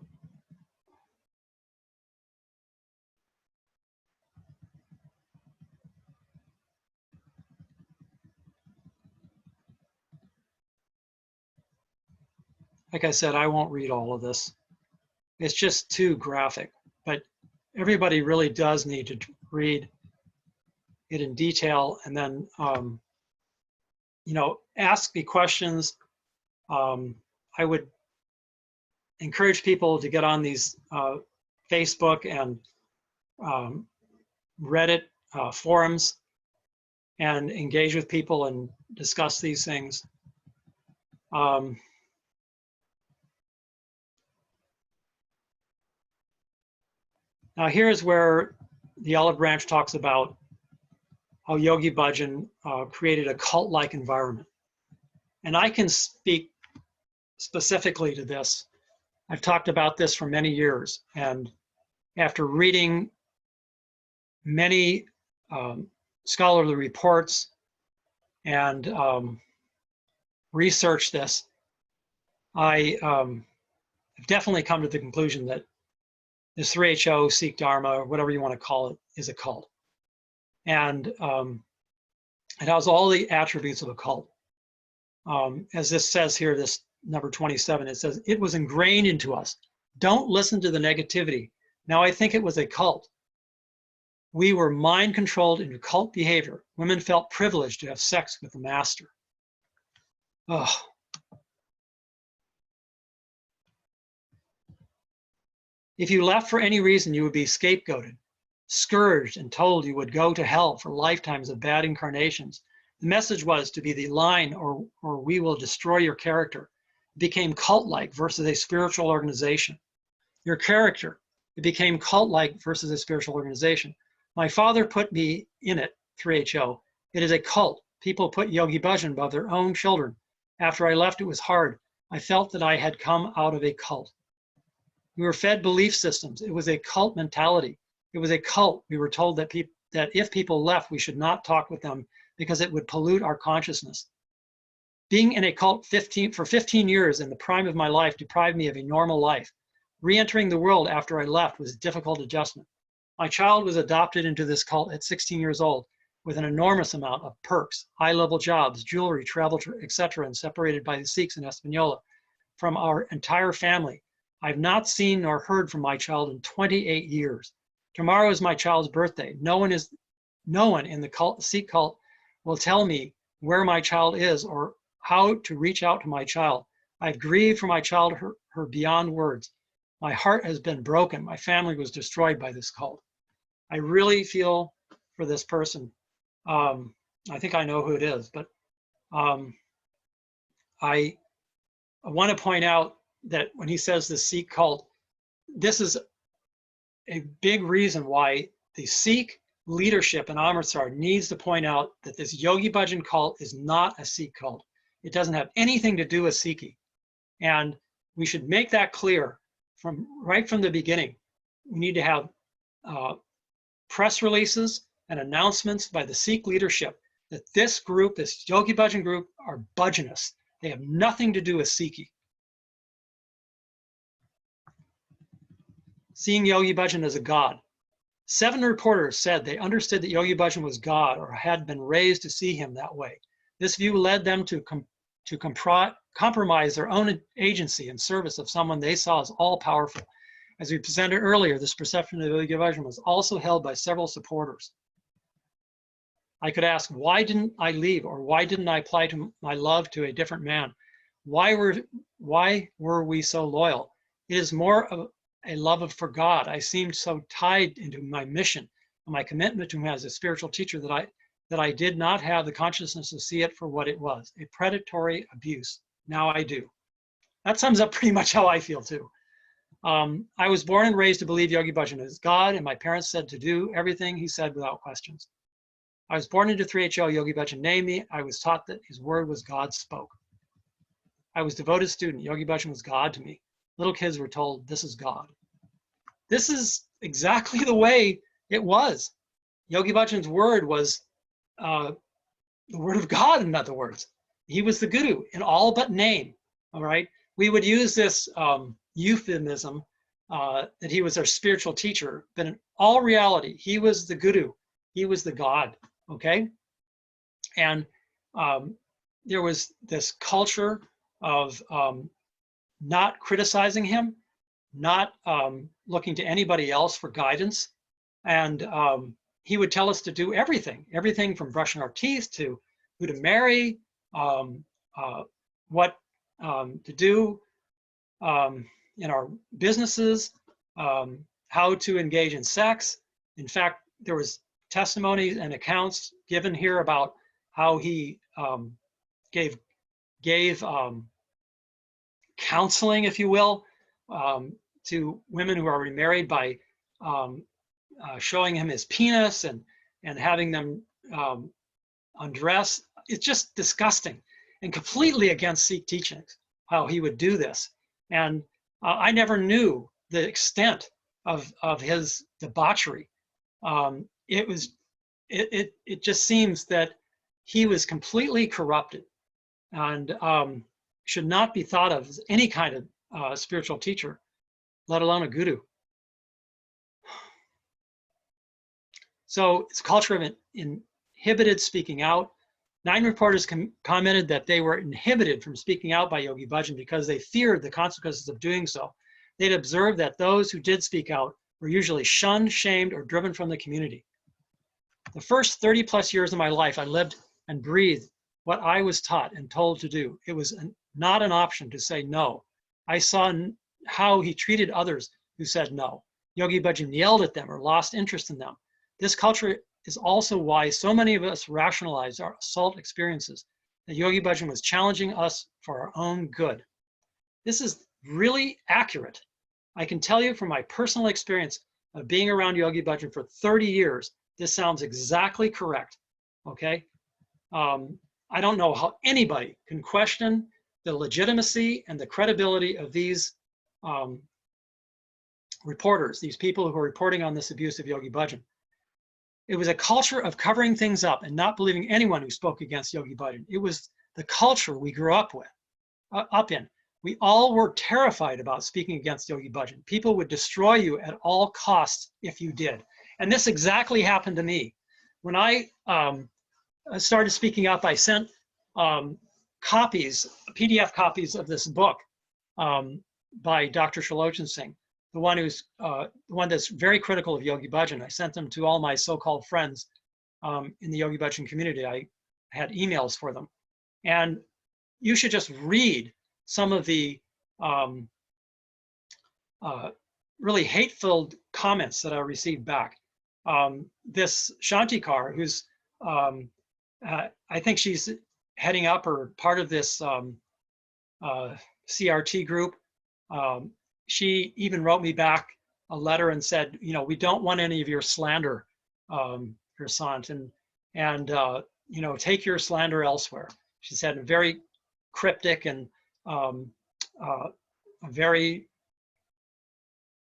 like I said, I won't read all of this. It's just too graphic, but everybody really does need to read it in detail and then, you know, ask me questions. I would encourage people to get on these Facebook and Reddit forums and engage with people and discuss these things. Now here's where the Olive Branch talks about how Yogi Bhajan created a cult-like environment. And I can speak specifically to this. I've talked about this for many years, and after reading many scholarly reports and researched this, I have definitely come to the conclusion that this 3HO, Sikh Dharma, or whatever you want to call it, is a cult. And it has all the attributes of a cult. As this says here, this number 27, it says, it was ingrained into us. Don't listen to the negativity. Now I think it was a cult. We were mind controlled into cult behavior. Women felt privileged to have sex with the master. Oh. If you left for any reason, you would be scapegoated, scourged, and told you would go to hell for lifetimes of bad incarnations. The message was to be the line or we will destroy your character. It became cult-like versus a spiritual organization. Your character, it became cult-like versus a spiritual organization. My father put me in it, 3HO. It is a cult. People put Yogi Bhajan above their own children. After I left, it was hard. I felt that I had come out of a cult. We were fed belief systems. It was a cult mentality. It was a cult. We were told that if people left, we should not talk with them because it would pollute our consciousness. Being in a cult for 15 years in the prime of my life deprived me of a normal life. Re-entering the world after I left was a difficult adjustment. My child was adopted into this cult at 16 years old with an enormous amount of perks, high-level jobs, jewelry, travel, etc., and separated by the Sikhs in Espanola from our entire family. I've not seen nor heard from my child in 28 years. Tomorrow is my child's birthday. No one in the Sikh cult will tell me where my child is or how to reach out to my child. I've grieved for my child, her beyond words. My heart has been broken. My family was destroyed by this cult. I really feel for this person. I think I know who it is, but I want to point out that when he says the Sikh cult, this is a big reason why the Sikh leadership in Amritsar needs to point out that this Yogi Bhajan cult is not a Sikh cult. It doesn't have anything to do with Sikhi. And we should make that clear right from the beginning. We need to have press releases and announcements by the Sikh leadership that this group, this Yogi Bhajan group, are Bhajanists. They have nothing to do with Sikhi. Seeing Yogi Bhajan as a god. 7 reporters said they understood that Yogi Bhajan was God or had been raised to see him that way. This view led them to compromise their own agency in service of someone they saw as all-powerful. As we presented earlier, this perception of Yogi Bhajan was also held by several supporters. I could ask, why didn't I leave, or why didn't I apply to my love to a different man? Why were we so loyal? It is more a love for God. I seemed so tied into my mission and my commitment to him as a spiritual teacher that I did not have the consciousness to see it for what it was, a predatory abuse. Now I do. That sums up pretty much how I feel too. I was born and raised to believe Yogi Bhajan is God, and my parents said to do everything he said without questions. I was born into 3HO. Yogi Bhajan named me. I was taught that his word was God spoke. I was a devoted student. Yogi Bhajan was God to me. Little kids were told, this is God. This is exactly the way it was. Yogi Bhajan's word was the word of God, in other words. He was the guru in all but name, all right? We would use this euphemism that he was our spiritual teacher, but in all reality, he was the guru. He was the God, okay? And there was this culture of not criticizing him, not looking to anybody else for guidance. And he would tell us to do everything from brushing our teeth to who to marry, what to do in our businesses, how to engage in sex. In fact, there was testimonies and accounts given here about how he gave counseling, if you will, to women who are already married by showing him his penis and having them undress. It's just disgusting and completely against Sikh teachings, how he would do this. And I never knew the extent of his debauchery. It just seems that he was completely corrupted and should not be thought of as any kind of spiritual teacher, let alone a guru. So it's a culture of inhibited speaking out. 9 reporters commented that they were inhibited from speaking out by Yogi Bhajan because they feared the consequences of doing so. They'd observed that those who did speak out were usually shunned, shamed, or driven from the community. The first 30 plus years of my life, I lived and breathed what I was taught and told to do. It was not an option to say no. I saw how he treated others who said no. Yogi Bhajan yelled at them or lost interest in them. This culture is also why so many of us rationalize our assault experiences, that Yogi Bhajan was challenging us for our own good. This is really accurate. I can tell you from my personal experience of being around Yogi Bhajan for 30 years, this sounds exactly correct, okay? I don't know how anybody can question the legitimacy and the credibility of these reporters, these people who are reporting on this abuse of Yogi Bhajan. It was a culture of covering things up and not believing anyone who spoke against Yogi Bhajan. It was the culture we grew up in. We all were terrified about speaking against Yogi Bhajan. People would destroy you at all costs if you did. And this exactly happened to me. When I started speaking up, I sent PDF copies of this book by Dr. Shalochan Singh, the one that's very critical of Yogi Bhajan. I sent them to all my so-called friends in the Yogi Bhajan community. I had emails for them. And you should just read some of the really hate-filled comments that I received back. This Shantikar, who's, I think she's heading up or part of this CRT group, she even wrote me back a letter and said, you know, we don't want any of your slander, Gersant, and you know, take your slander elsewhere. She said a very cryptic and a very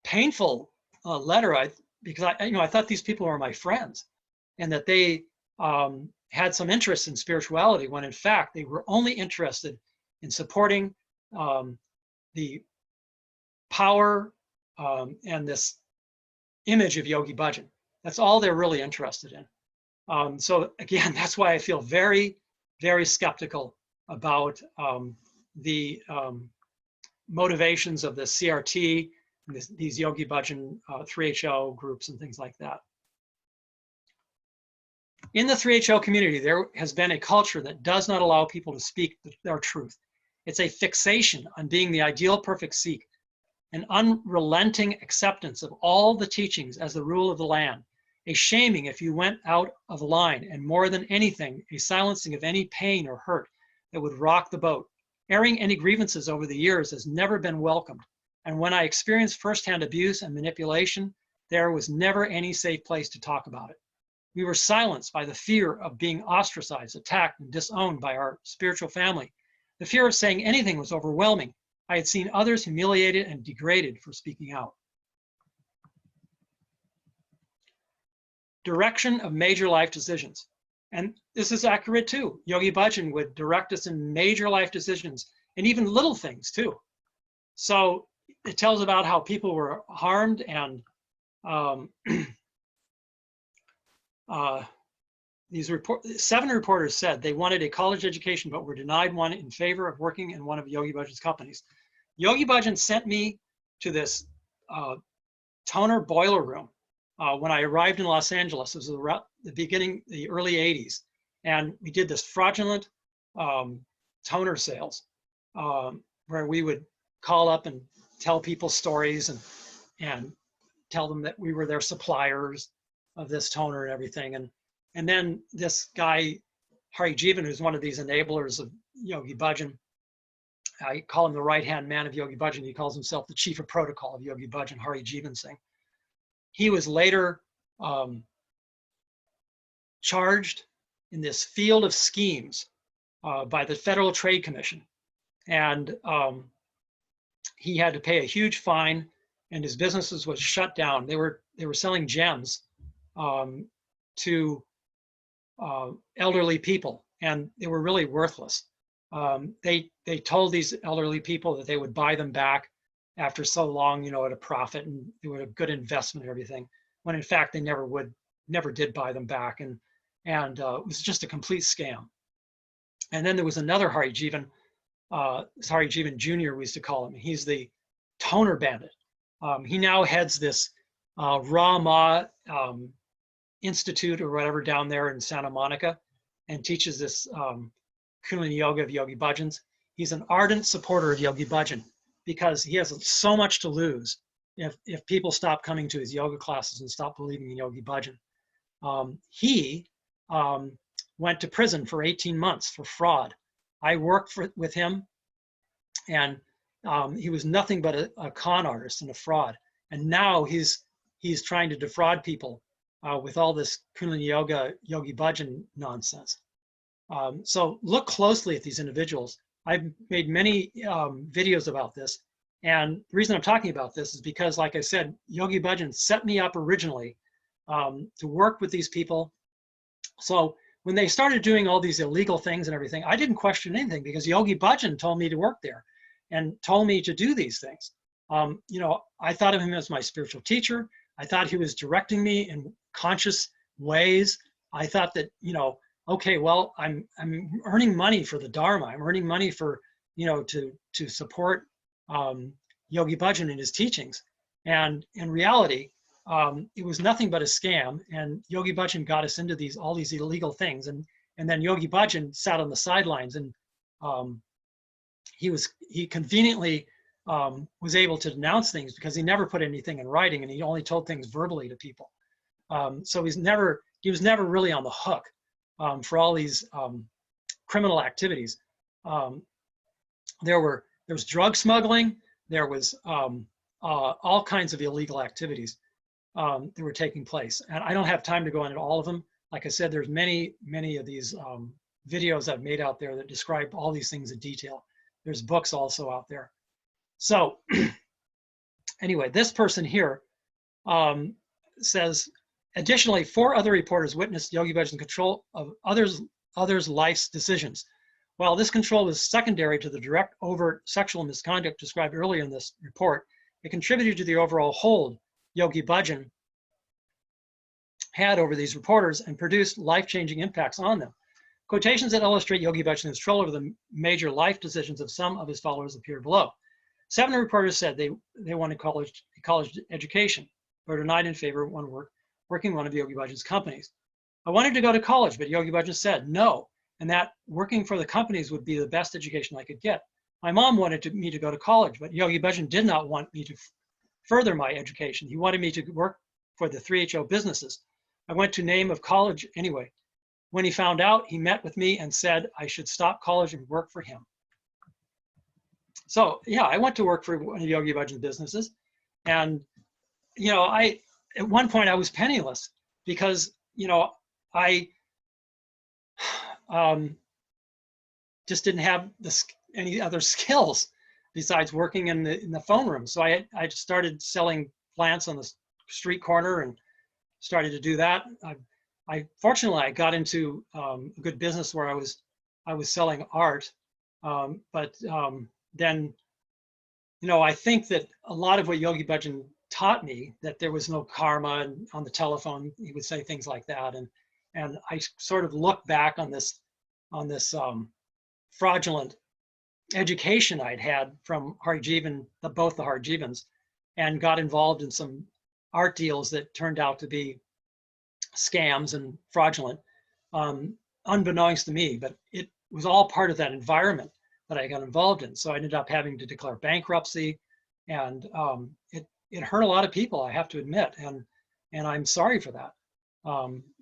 painful letter. Because I thought these people were my friends, and that they had some interest in spirituality, when in fact they were only interested in supporting the power and this image of Yogi Bhajan. That's all they're really interested in. So again, that's why I feel very, very skeptical about the motivations of the CRT, and these Yogi Bhajan 3HO groups and things like that. In the 3HO community, there has been a culture that does not allow people to speak their truth. It's a fixation on being the ideal perfect Sikh. an unrelenting acceptance of all the teachings as the rule of the land, a shaming if you went out of line, and more than anything, a silencing of any pain or hurt that would rock the boat. Airing any grievances over the years has never been welcomed, and when I experienced firsthand abuse and manipulation, there was never any safe place to talk about it. We were silenced by the fear of being ostracized, attacked, and disowned by our spiritual family. The fear of saying anything was overwhelming. I had seen others humiliated and degraded for speaking out. Direction of major life decisions. And this is accurate too. Yogi Bhajan would direct us in major life decisions and even little things too. So it tells about how people were harmed, and seven reporters said they wanted a college education but were denied one in favor of working in one of Yogi Bhajan's companies. Yogi Bhajan sent me to this toner boiler room when I arrived in Los Angeles. It was the early 80s. And we did this fraudulent toner sales where we would call up and tell people stories and tell them that we were their suppliers of this toner and everything. And then this guy, Hari Jivan, who's one of these enablers of Yogi Bhajan, I call him the right-hand man of Yogi Bhajan. He calls himself the chief of protocol of Yogi Bhajan, Hari Jivan Singh. He was later charged in this field of schemes by the Federal Trade Commission. And he had to pay a huge fine, and his businesses was shut down. They were selling gems to elderly people, and they were really worthless. They told these elderly people that they would buy them back after so long, at a profit, and they were a good investment and everything, when in fact they never did buy them back, and it was just a complete scam. And then there was another Hari Jivan, Hari Jivan Jr. we used to call him. He's the toner bandit. He now heads this Rama Institute or whatever down there in Santa Monica, and teaches this Kundalini Yoga of Yogi Bhajan's. He's an ardent supporter of Yogi Bhajan because he has so much to lose if people stop coming to his yoga classes and stop believing in Yogi Bhajan. He went to prison for 18 months for fraud. I worked with him, and he was nothing but a con artist and a fraud. And now he's trying to defraud people with all this Kundalini Yoga, Yogi Bhajan nonsense. So look closely at these individuals. I've made many videos about this. And the reason I'm talking about this is because, like I said, Yogi Bhajan set me up originally to work with these people. So when they started doing all these illegal things and everything, I didn't question anything because Yogi Bhajan told me to work there and told me to do these things. I thought of him as my spiritual teacher. I thought he was directing me in conscious ways. I thought that, okay, well, I'm earning money for the Dharma. I'm earning money for, to support Yogi Bhajan and his teachings. And in reality, it was nothing but a scam. And Yogi Bhajan got us into all these illegal things. And then Yogi Bhajan sat on the sidelines, and he conveniently was able to denounce things because he never put anything in writing, and he only told things verbally to people. So he was never really on the hook for all these criminal activities. There was drug smuggling. There was all kinds of illegal activities that were taking place. And I don't have time to go into all of them. Like I said, there's many of these videos I've made out there that describe all these things in detail. There's books also out there. So anyway, this person here says, additionally, 4 other reporters witnessed Yogi Bhajan's control of others' life's decisions. While this control was secondary to the direct, overt sexual misconduct described earlier in this report, it contributed to the overall hold Yogi Bhajan had over these reporters and produced life-changing impacts on them. Quotations that illustrate Yogi Bhajan's control over the major life decisions of some of his followers appear below. 7 reporters said they wanted college education, but were denied in favor of working one of Yogi Bhajan's companies. I wanted to go to college, but Yogi Bhajan said no, and that working for the companies would be the best education I could get. My mom wanted me to go to college, but Yogi Bhajan did not want me to further my education. He wanted me to work for the 3HO businesses. I went to name of college anyway. When he found out, he met with me and said I should stop college and work for him. So yeah, I went to work for one of Yogi Bhajan's businesses. And, you know, at one point I was penniless because, you know, I just didn't have any other skills besides working in the phone room. So I started selling plants on the street corner and started to do that. Fortunately, I got into a good business where I was selling art, but then, you know, I think that a lot of what Yogi Bhajan taught me, that there was no karma, and on the telephone he would say things like that, and I sort of look back on this fraudulent education I'd had from Harijivan, both the Harijivans, and got involved in some art deals that turned out to be scams and fraudulent, unbeknownst to me, but it was all part of that environment that I got involved in. So I ended up having to declare bankruptcy, and it hurt a lot of people, I have to admit, and I'm sorry for that.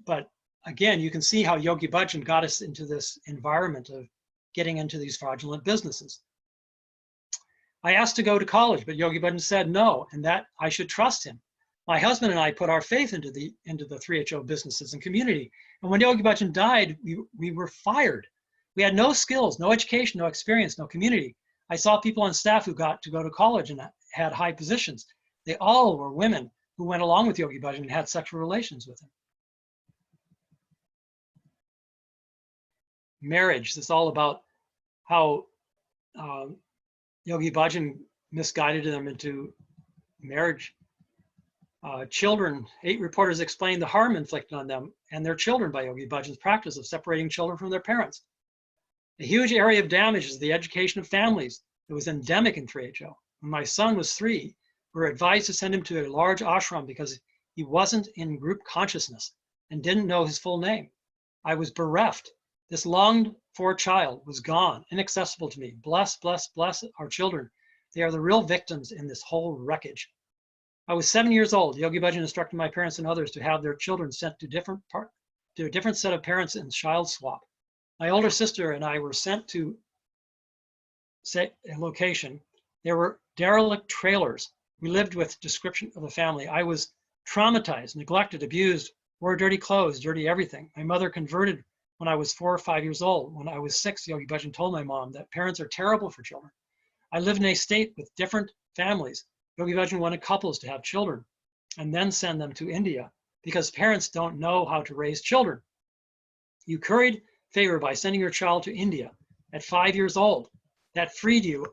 But again, you can see how Yogi Bhajan got us into this environment of getting into these fraudulent businesses. I asked to go to college, but Yogi Bhajan said no, and that I should trust him. My husband and I put our faith into the 3HO businesses and community. And when Yogi Bhajan died, we were fired. We had no skills, no education, no experience, no community. I saw people on staff who got to go to college and had high positions. They all were women who went along with Yogi Bhajan and had sexual relations with him. Marriage, this is all about how Yogi Bhajan misguided them into marriage. Children, 8 reporters explained the harm inflicted on them and their children by Yogi Bhajan's practice of separating children from their parents. A huge area of damage is the education of families that was endemic in 3HO. When my son was 3, we were advised to send him to a large ashram because he wasn't in group consciousness and didn't know his full name. I was bereft. This longed for child was gone, inaccessible to me. Bless, bless, bless our children. They are the real victims in this whole wreckage. I was 7 years old. Yogi Bhajan instructed my parents and others to have their children sent to a different set of parents in child swap. My older sister and I were sent to a location. There were derelict trailers. We lived with description of the family. I was traumatized, neglected, abused, wore dirty clothes, dirty everything. My mother converted when I was 4 or 5 years old. When I was 6, Yogi Bhajan told my mom that parents are terrible for children. I lived in a state with different families. Yogi Bhajan wanted couples to have children and then send them to India because parents don't know how to raise children. You curried favor by sending your child to India at 5 years old. That freed you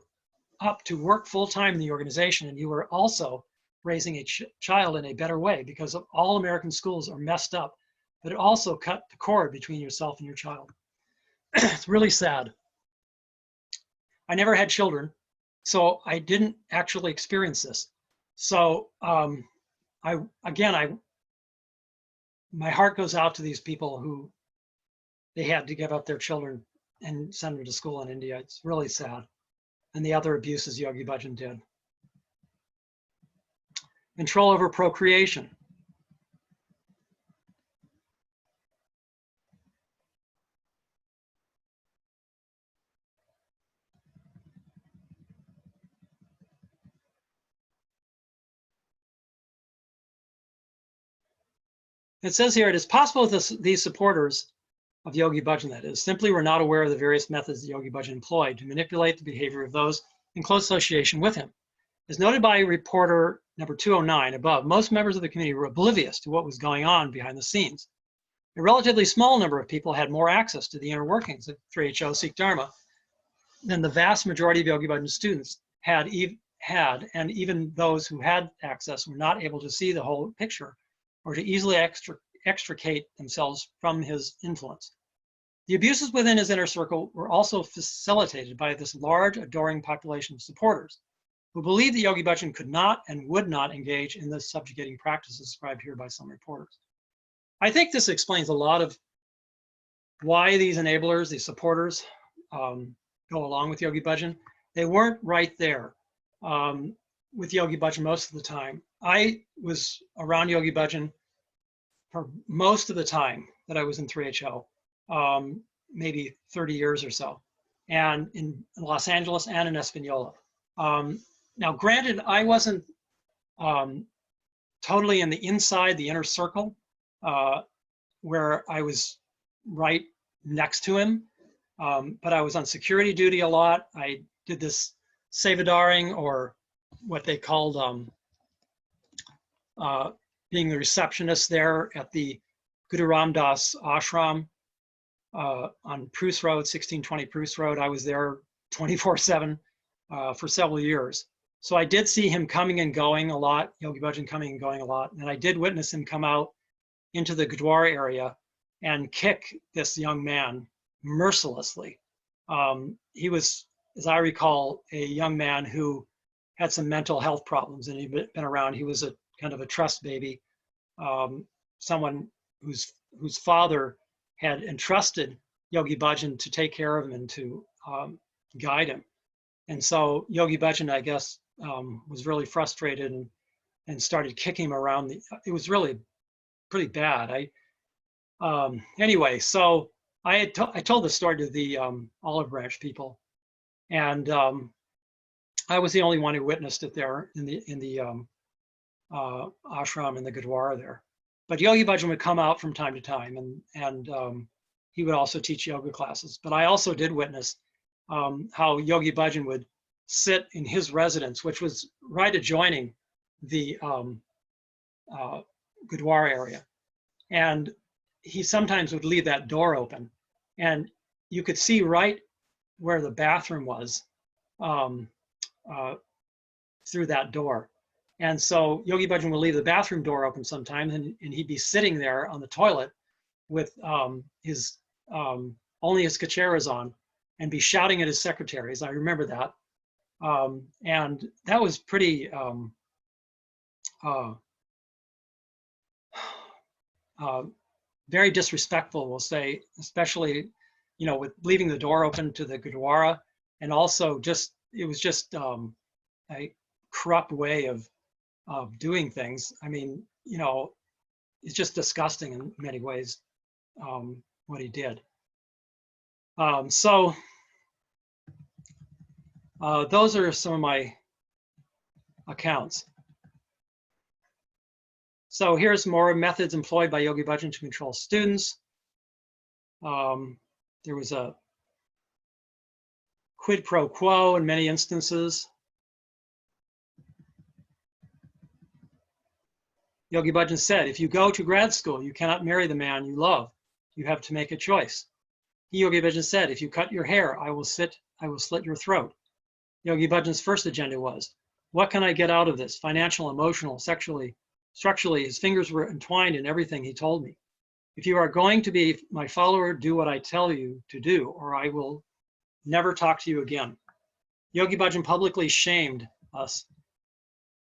up to work full-time in the organization, and you were also raising a child in a better way because all American schools are messed up, but it also cut the cord between yourself and your child. It's really sad. I never had children, so I didn't actually experience this. So my heart goes out to these people who they had to give up their children and send them to school in India. It's really sad. And the other abuses Yogi Bhajan did. Control over procreation. It says here, it is possible that these supporters of Yogi Bhajan, that is, simply were not aware of the various methods that Yogi Bhajan employed to manipulate the behavior of those in close association with him. As noted by reporter number 209 above, most members of the community were oblivious to what was going on behind the scenes. A relatively small number of people had more access to the inner workings of 3HO Sikh Dharma than the vast majority of Yogi Bhajan students had, and even those who had access were not able to see the whole picture or to easily extricate themselves from his influence. The abuses within his inner circle were also facilitated by this large, adoring population of supporters who believed that Yogi Bhajan could not and would not engage in the subjugating practices described here by some reporters. I think this explains a lot of why these enablers, these supporters, go along with Yogi Bhajan. they weren't right there with Yogi Bhajan most of the time. I was around Yogi Bhajan for most of the time that I was in 3HO, maybe 30 years or so, and in Los Angeles and in Espanola. Now, granted, I wasn't totally in the inner circle, where I was right next to him, but I was on security duty a lot. I did this Sevadaring, or what they called being the receptionist there at the Guru Ram Das ashram on Pruce Road, 1620 Pruce Road. I was there 24/7 for several years. So I did see him coming and going a lot, Yogi Bhajan coming and going a lot. And I did witness him come out into the Gurdwara area and kick this young man mercilessly. He was, as I recall, a young man who had some mental health problems, and he'd been around. He was a kind of a trust baby, someone whose father had entrusted Yogi Bhajan to take care of him and to guide him. And so Yogi Bhajan, I guess, was really frustrated and started kicking him around. It was really pretty bad. Anyway, so I told the story to the Olive Branch people, and I was the only one who witnessed it there in the ashram in the Gurdwara there. But Yogi Bhajan would come out from time to time, and he would also teach yoga classes. But I also did witness how Yogi Bhajan would sit in his residence, which was right adjoining the Gurdwara area. And he sometimes would leave that door open, and you could see right where the bathroom was through that door. And so Yogi Bhajan would leave the bathroom door open sometimes, and he'd be sitting there on the toilet with his only his kacheras on, and be shouting at his secretaries. I remember that. And that was pretty very disrespectful, we'll say, especially, with leaving the door open to the Gurdwara, and also it was just a corrupt way of doing things. I mean, it's just disgusting in many ways, what he did. So those are some of my accounts. So here's more methods employed by Yogi Bhajan to control students. There was a quid pro quo in many instances. Yogi Bhajan said, if you go to grad school, you cannot marry the man you love. You have to make a choice. Yogi Bhajan said, if you cut your hair, I will slit your throat. Yogi Bhajan's first agenda was, what can I get out of this? Financial, emotional, sexually, structurally, his fingers were entwined in everything he told me. If you are going to be my follower, do what I tell you to do, or I will never talk to you again. Yogi Bhajan publicly shamed us.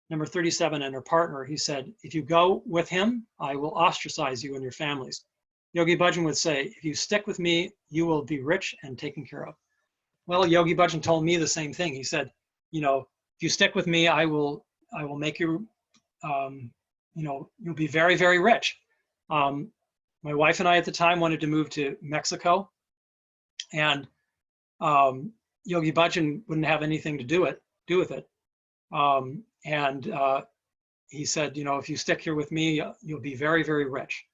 Number 37 and her partner, he said, if you go with him, I will ostracize you and your families. Yogi Bhajan would say, if you stick with me, you will be rich and taken care of. Well, Yogi Bhajan told me the same thing. He said, if you stick with me, I will make you, you'll be very, very rich. My wife and I at the time wanted to move to Mexico, and Yogi Bhajan wouldn't have anything to do with it. He said, if you stick here with me, you'll be very, very rich.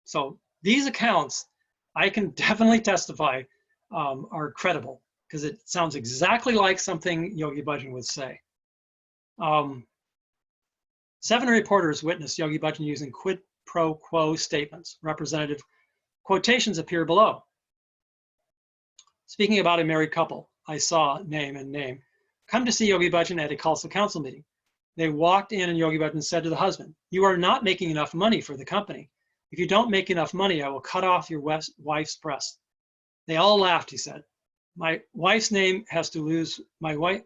So these accounts, I can definitely testify, are credible, because it sounds exactly like something Yogi Bhajan would say. 7 reporters witnessed Yogi Bhajan using quid pro quo statements. Representative quotations appear below. Speaking about a married couple, I saw name, come to see Yogi Bhajan at a Khalsa council meeting. They walked in and Yogi Bhajan said to the husband, you are not making enough money for the company. If you don't make enough money, I will cut off your wife's breast. They all laughed, he said. My wife's name has to lose weight.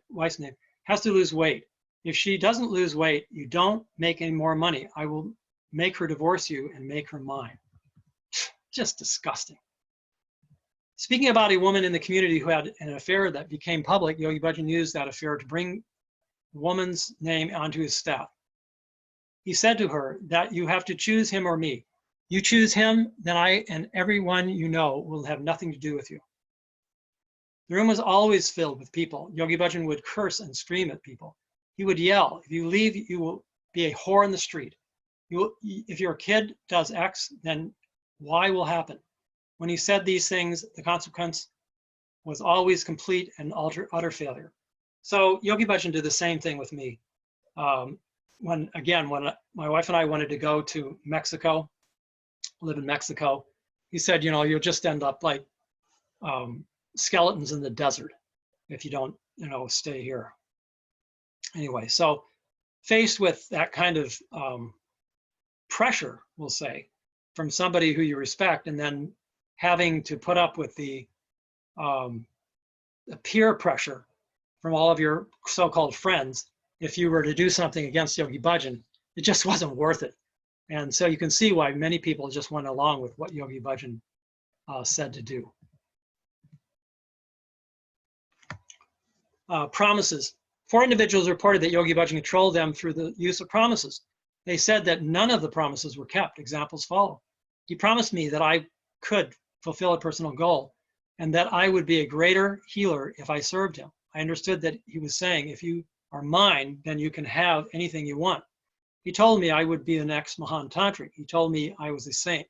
If she doesn't lose weight, you don't make any more money. I will make her divorce you and make her mine. Just disgusting. Speaking about a woman in the community who had an affair that became public, Yogi Bhajan used that affair to bring the woman's name onto his staff. He said to her that you have to choose him or me. You choose him, then I and everyone you know will have nothing to do with you. The room was always filled with people. Yogi Bhajan would curse and scream at people. He would yell, if you leave, you will be a whore in the street. If your kid does X, then Y will happen. When he said these things, the consequence was always complete and utter failure. So Yogi Bhajan did the same thing with me. When my wife and I wanted to go to Mexico, live in Mexico, he said, you know, you'll just end up like skeletons in the desert if you don't, you know, stay here. Anyway, so faced with that kind of pressure, we'll say, from somebody who you respect, and then having to put up with the peer pressure from all of your so-called friends, if you were to do something against Yogi Bhajan, it just wasn't worth it. And so you can see why many people just went along with what Yogi Bhajan said to do. Promises. 4 individuals reported that Yogi Bhajan controlled them through the use of promises. They said that none of the promises were kept. Examples follow. He promised me that I could fulfill a personal goal and that I would be a greater healer if I served him. I understood that he was saying, if you are mine, then you can have anything you want. He told me I would be the next Mahan Tantric. He told me I was a saint.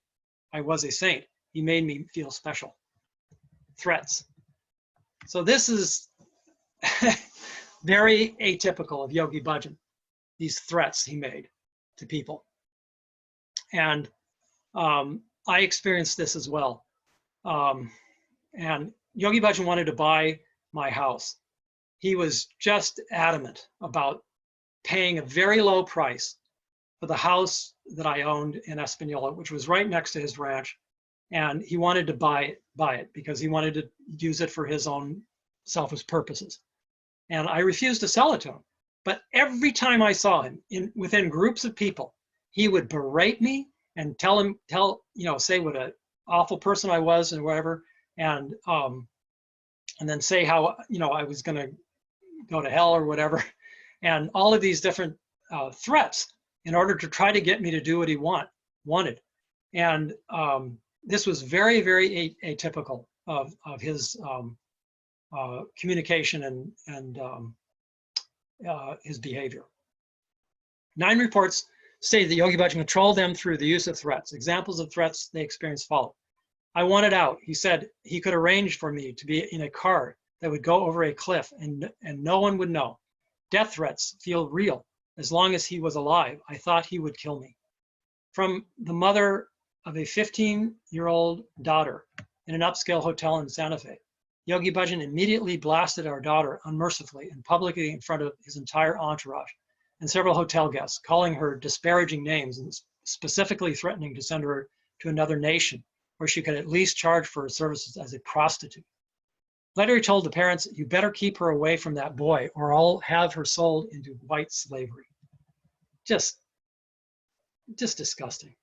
I was a saint. He made me feel special. Threats. So this is very atypical of Yogi Bhajan, these threats he made to people. And I experienced this as well. And Yogi Bhajan wanted to buy my house. He was just adamant about paying a very low price for the house that I owned in Espanola, which was right next to his ranch. And he wanted to buy it because he wanted to use it for his own selfish purposes. And I refused to sell it to him. But every time I saw him within groups of people, he would berate me and say what an awful person I was and whatever, and then say how I was going to go to hell or whatever, and all of these different threats in order to try to get me to do what he wanted. And this was very, very atypical of his communication and his behavior. 9 reports say that Yogi Bhajan controlled them through the use of threats. Examples of threats they experienced follow. I wanted out. He said he could arrange for me to be in a car that would go over a cliff and no one would know. Death threats feel real. As long as he was alive, I thought he would kill me. From the mother of a 15-year-old daughter in an upscale hotel in Santa Fe, Yogi Bhajan immediately blasted our daughter unmercifully and publicly in front of his entire entourage and several hotel guests, calling her disparaging names and specifically threatening to send her to another nation where she could at least charge for her services as a prostitute. Later he told the parents, you better keep her away from that boy or I'll have her sold into white slavery. Just disgusting.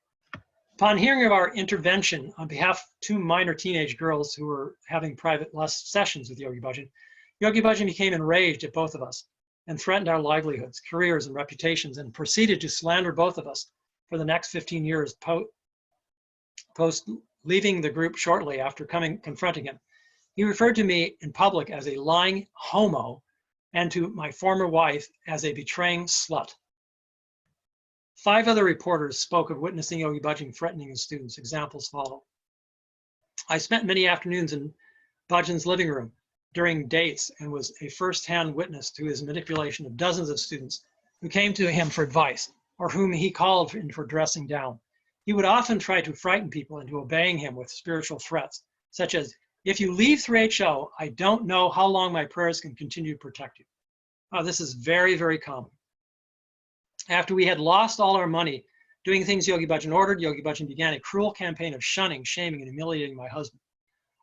Upon hearing of our intervention on behalf of 2 minor teenage girls who were having private sessions with Yogi Bhajan became enraged at both of us and threatened our livelihoods, careers, and reputations, and proceeded to slander both of us for the next 15 years post leaving the group shortly after confronting him. He referred to me in public as a lying homo and to my former wife as a betraying slut. 5 other reporters spoke of witnessing Yogi Bhajan threatening his students. Examples follow. I spent many afternoons in Bhajan's living room during dates and was a first-hand witness to his manipulation of dozens of students who came to him for advice or whom he called in for dressing down. He would often try to frighten people into obeying him with spiritual threats, such as, if you leave 3HO, I don't know how long my prayers can continue to protect you. This is very, very common. After we had lost all our money doing things Yogi Bhajan ordered, Yogi Bhajan began a cruel campaign of shunning, shaming, and humiliating my husband.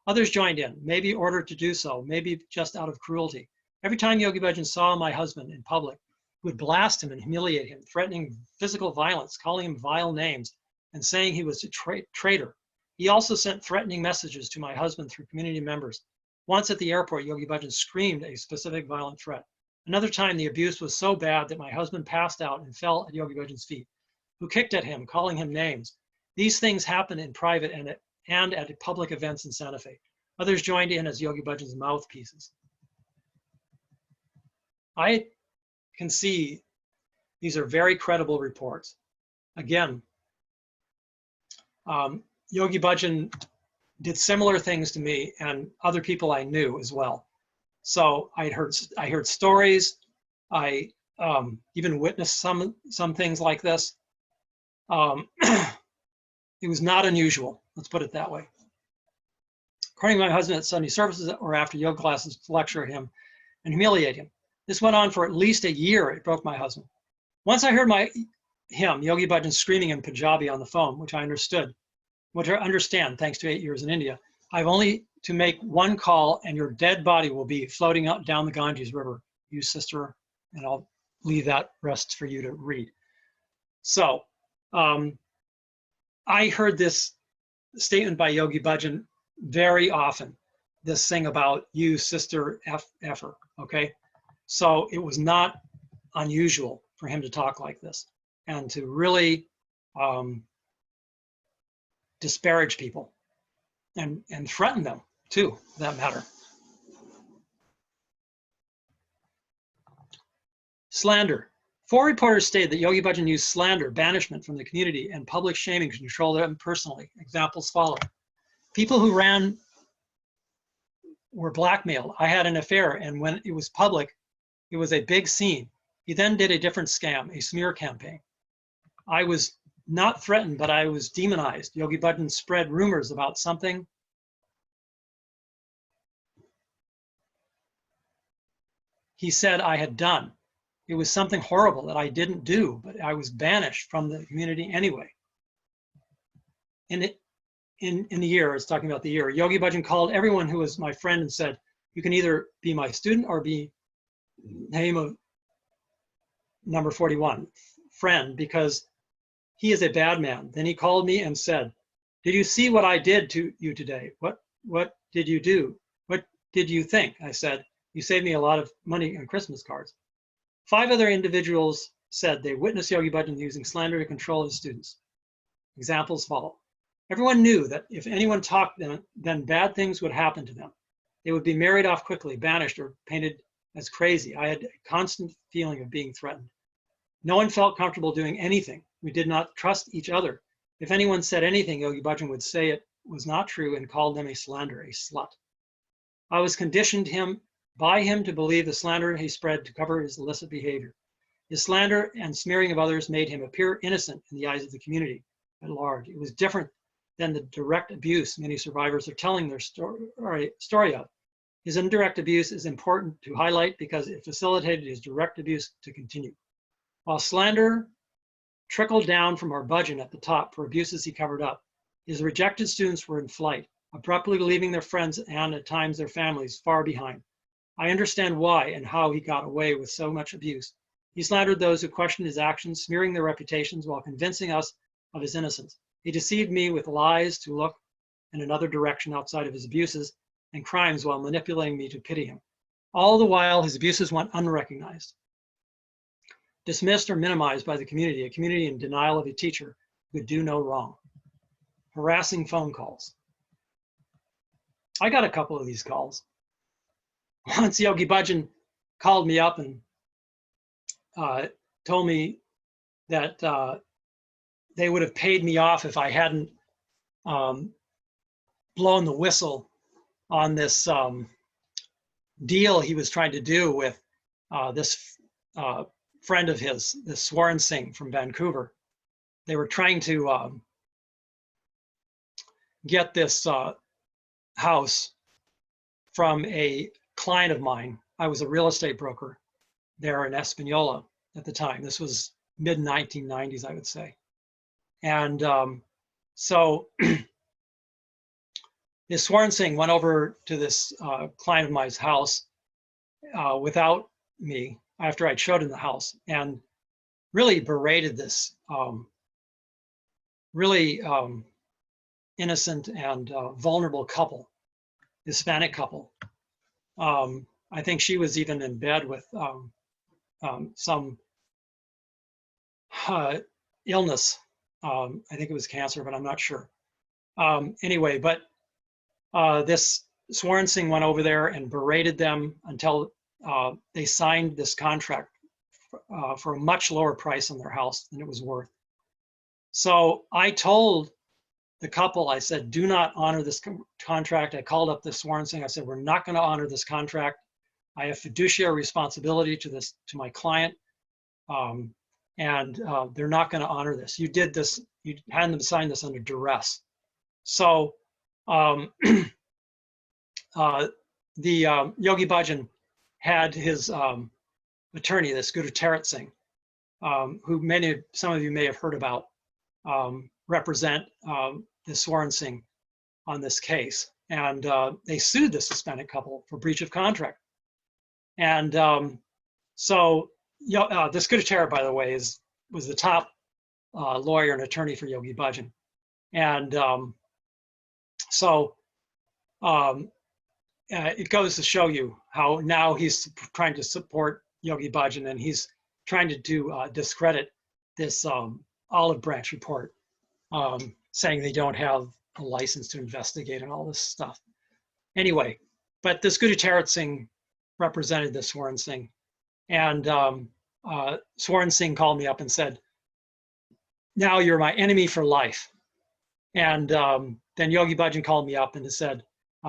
Others joined in, maybe ordered to do so, maybe just out of cruelty. Every time Yogi Bhajan saw my husband in public, he would blast him and humiliate him, threatening physical violence, calling him vile names, and saying he was a traitor. He also sent threatening messages to my husband through community members. Once at the airport, Yogi Bhajan screamed a specific violent threat. Another time, the abuse was so bad that my husband passed out and fell at Yogi Bhajan's feet, who kicked at him, calling him names. These things happened in private and at public events in Santa Fe. Others joined in as Yogi Bhajan's mouthpieces. I can see these are very credible reports. Again, Yogi Bhajan did similar things to me and other people I knew as well. So I heard stories. I even witnessed some things like this. It was not unusual. Let's put it that way. According to my husband at Sunday services or after yoga classes, to lecture him and humiliate him. This went on for at least a year. It broke my husband. Once I heard him, Yogi Bhajan, screaming in Punjabi on the phone, which I understand thanks to 8 years in India. I've only to make one call and your dead body will be floating out down the Ganges River, you sister, and I'll leave that rest for you to read. So I heard this statement by Yogi Bhajan very often, this thing about you sister effer, okay? So it was not unusual for him to talk like this and to really disparage people and threaten them too, for that matter. Slander. 4 reporters stated that Yogi Bhajan used slander, banishment from the community, and public shaming to control them personally. Examples follow. People who ran were blackmailed. I had an affair, and when it was public, it was a big scene. He then did a different scam, a smear campaign. I was not threatened, but I was demonized. Yogi Bhajan spread rumors about something he said I had done. It was something horrible that I didn't do, but I was banished from the community anyway. In the year, it's talking about the year, Yogi Bhajan called everyone who was my friend and said, you can either be my student or be name of number 41, friend, because he is a bad man. Then he called me and said, did you see what I did to you today? What did you do? What did you think? I said, you saved me a lot of money on Christmas cards. 5 other individuals said they witnessed Yogi Bhajan using slander to control his students. Examples follow. Everyone knew that if anyone talked, then bad things would happen to them. They would be married off quickly, banished, or painted as crazy. I had a constant feeling of being threatened. No one felt comfortable doing anything. We did not trust each other. If anyone said anything, Yogi Bhajan would say it was not true and called them a slanderer, a slut. I was conditioned by him to believe the slander he spread to cover his illicit behavior. His slander and smearing of others made him appear innocent in the eyes of the community at large. It was different than the direct abuse many survivors are telling their story of. His indirect abuse is important to highlight because it facilitated his direct abuse to continue. While slander trickled down from our Bajan at the top for abuses he covered up, his rejected students were in flight, abruptly leaving their friends and at times their families far behind. I understand why and how he got away with so much abuse. He slandered those who questioned his actions, smearing their reputations while convincing us of his innocence. He deceived me with lies to look in another direction outside of his abuses and crimes while manipulating me to pity him. All the while, his abuses went unrecognized, dismissed or minimized by the community, a community in denial of a teacher who could do no wrong. Harassing phone calls. I got a couple of these calls. Once Yogi Bhajan called me up and told me that they would have paid me off if I hadn't blown the whistle on this deal he was trying to do with this friend of his, this Swaran Singh from Vancouver. They were trying to get this house from a client of mine. I was a real estate broker there in Espanola at the time. This was mid-1990s, I would say. And so this Swaran Singh went over to this client of mine's house without me after I'd showed him the house and really berated this really innocent and vulnerable couple, Hispanic couple. I think she was even in bed with some illness. I think it was cancer, but I'm not sure. Anyway, but this Swaran went over there and berated them until they signed this contract for a much lower price on their house than it was worth. So I told the couple, I said, do not honor this contract. I called up the Swaran. I said, we're not going to honor this contract. I have fiduciary responsibility to my client, and they're not going to honor this. You did this, you had them sign this under duress. So the Yogi Bhajan had his attorney, this Guru Tarat Singh, who some of you may have heard about, represent the Swaran Singh on this case. And they sued this Hispanic couple for breach of contract. And so this Guru Tarat, by the way, was the top lawyer and attorney for Yogi Bhajan. And it goes to show you how now he's trying to support Yogi Bhajan, and he's trying to discredit this olive branch report, saying they don't have a license to investigate and all this stuff. Anyway, but this Guru Tarat Singh represented the Swaran Singh, and Swaran Singh called me up and said, now you're my enemy for life. And then Yogi Bhajan called me up and said,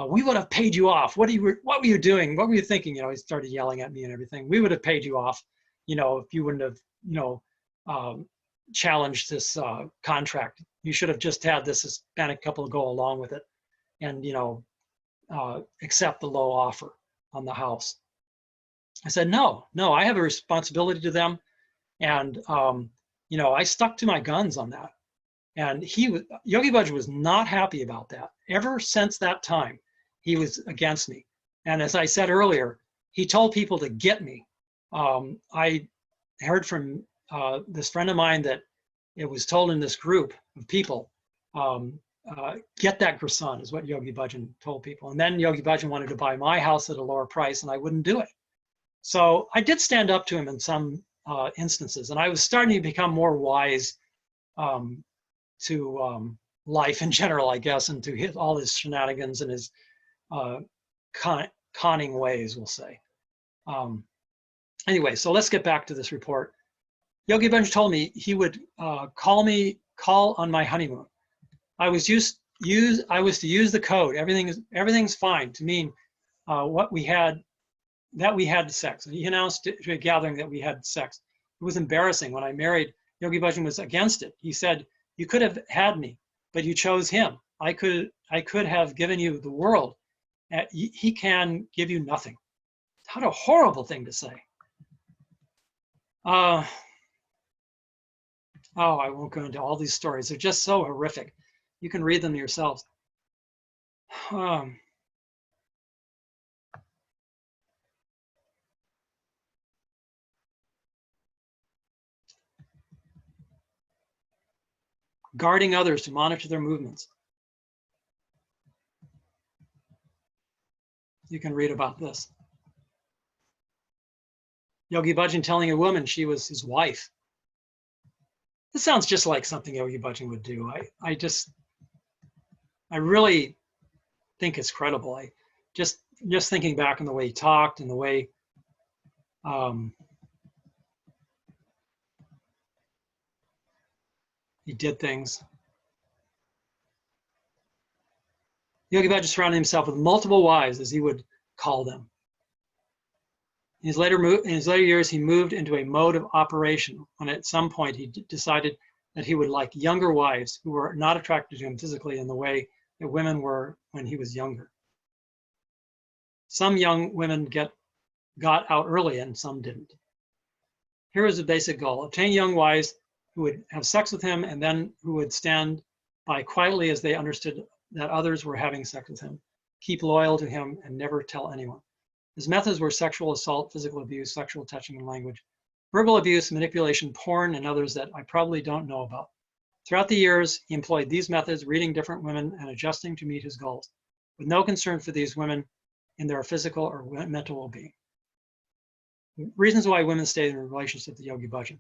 we would have paid you off. What were you doing? What were you thinking? He started yelling at me and everything. We would have paid you off, if you wouldn't have, challenged this contract. You should have just had this Hispanic couple go along with it and, accept the low offer on the house. I said, no, I have a responsibility to them. And, I stuck to my guns on that. And Yogi Bhajan was not happy about that. Ever since that time, he was against me. And as I said earlier, he told people to get me. I heard from this friend of mine that it was told in this group of people, get that Gursan is what Yogi Bhajan told people. And then Yogi Bhajan wanted to buy my house at a lower price, and I wouldn't do it. So I did stand up to him in some instances, and I was starting to become more wise to life in general, I guess, and to all his shenanigans and his conning ways, we'll say. Anyway, so let's get back to this report. Yogi Bhajan told me he would call on my honeymoon. I was to use the code. Everything's fine to mean that we had sex. He announced to a gathering that we had sex. It was embarrassing. When I married, Yogi Bhajan was against it. He said, you could have had me, but you chose him. I could have given you the world. He can give you nothing. What a horrible thing to say. I won't go into all these stories. They're just so horrific. You can read them yourselves. Guarding others to monitor their movements. You can read about this. Yogi Bhajan telling a woman she was his wife. This sounds just like something Yogi Bhajan would do. I really think it's credible. I just thinking back on the way he talked and the way he did things. Yogi Bhajan surrounded himself with multiple wives, as he would call them. In his later years, he moved into a mode of operation when at some point he decided that he would like younger wives who were not attracted to him physically in the way that women were when he was younger. Some young women got out early and some didn't. Here was the basic goal: obtain young wives who would have sex with him and then who would stand by quietly as they understood that others were having sex with him, keep loyal to him, and never tell anyone. His methods were sexual assault, physical abuse, sexual touching and language, verbal abuse, manipulation, porn, and others that I probably don't know about. Throughout the years, he employed these methods, reading different women and adjusting to meet his goals, with no concern for these women in their physical or mental well-being. Reasons why women stayed in relationship with Yogi Bhajan.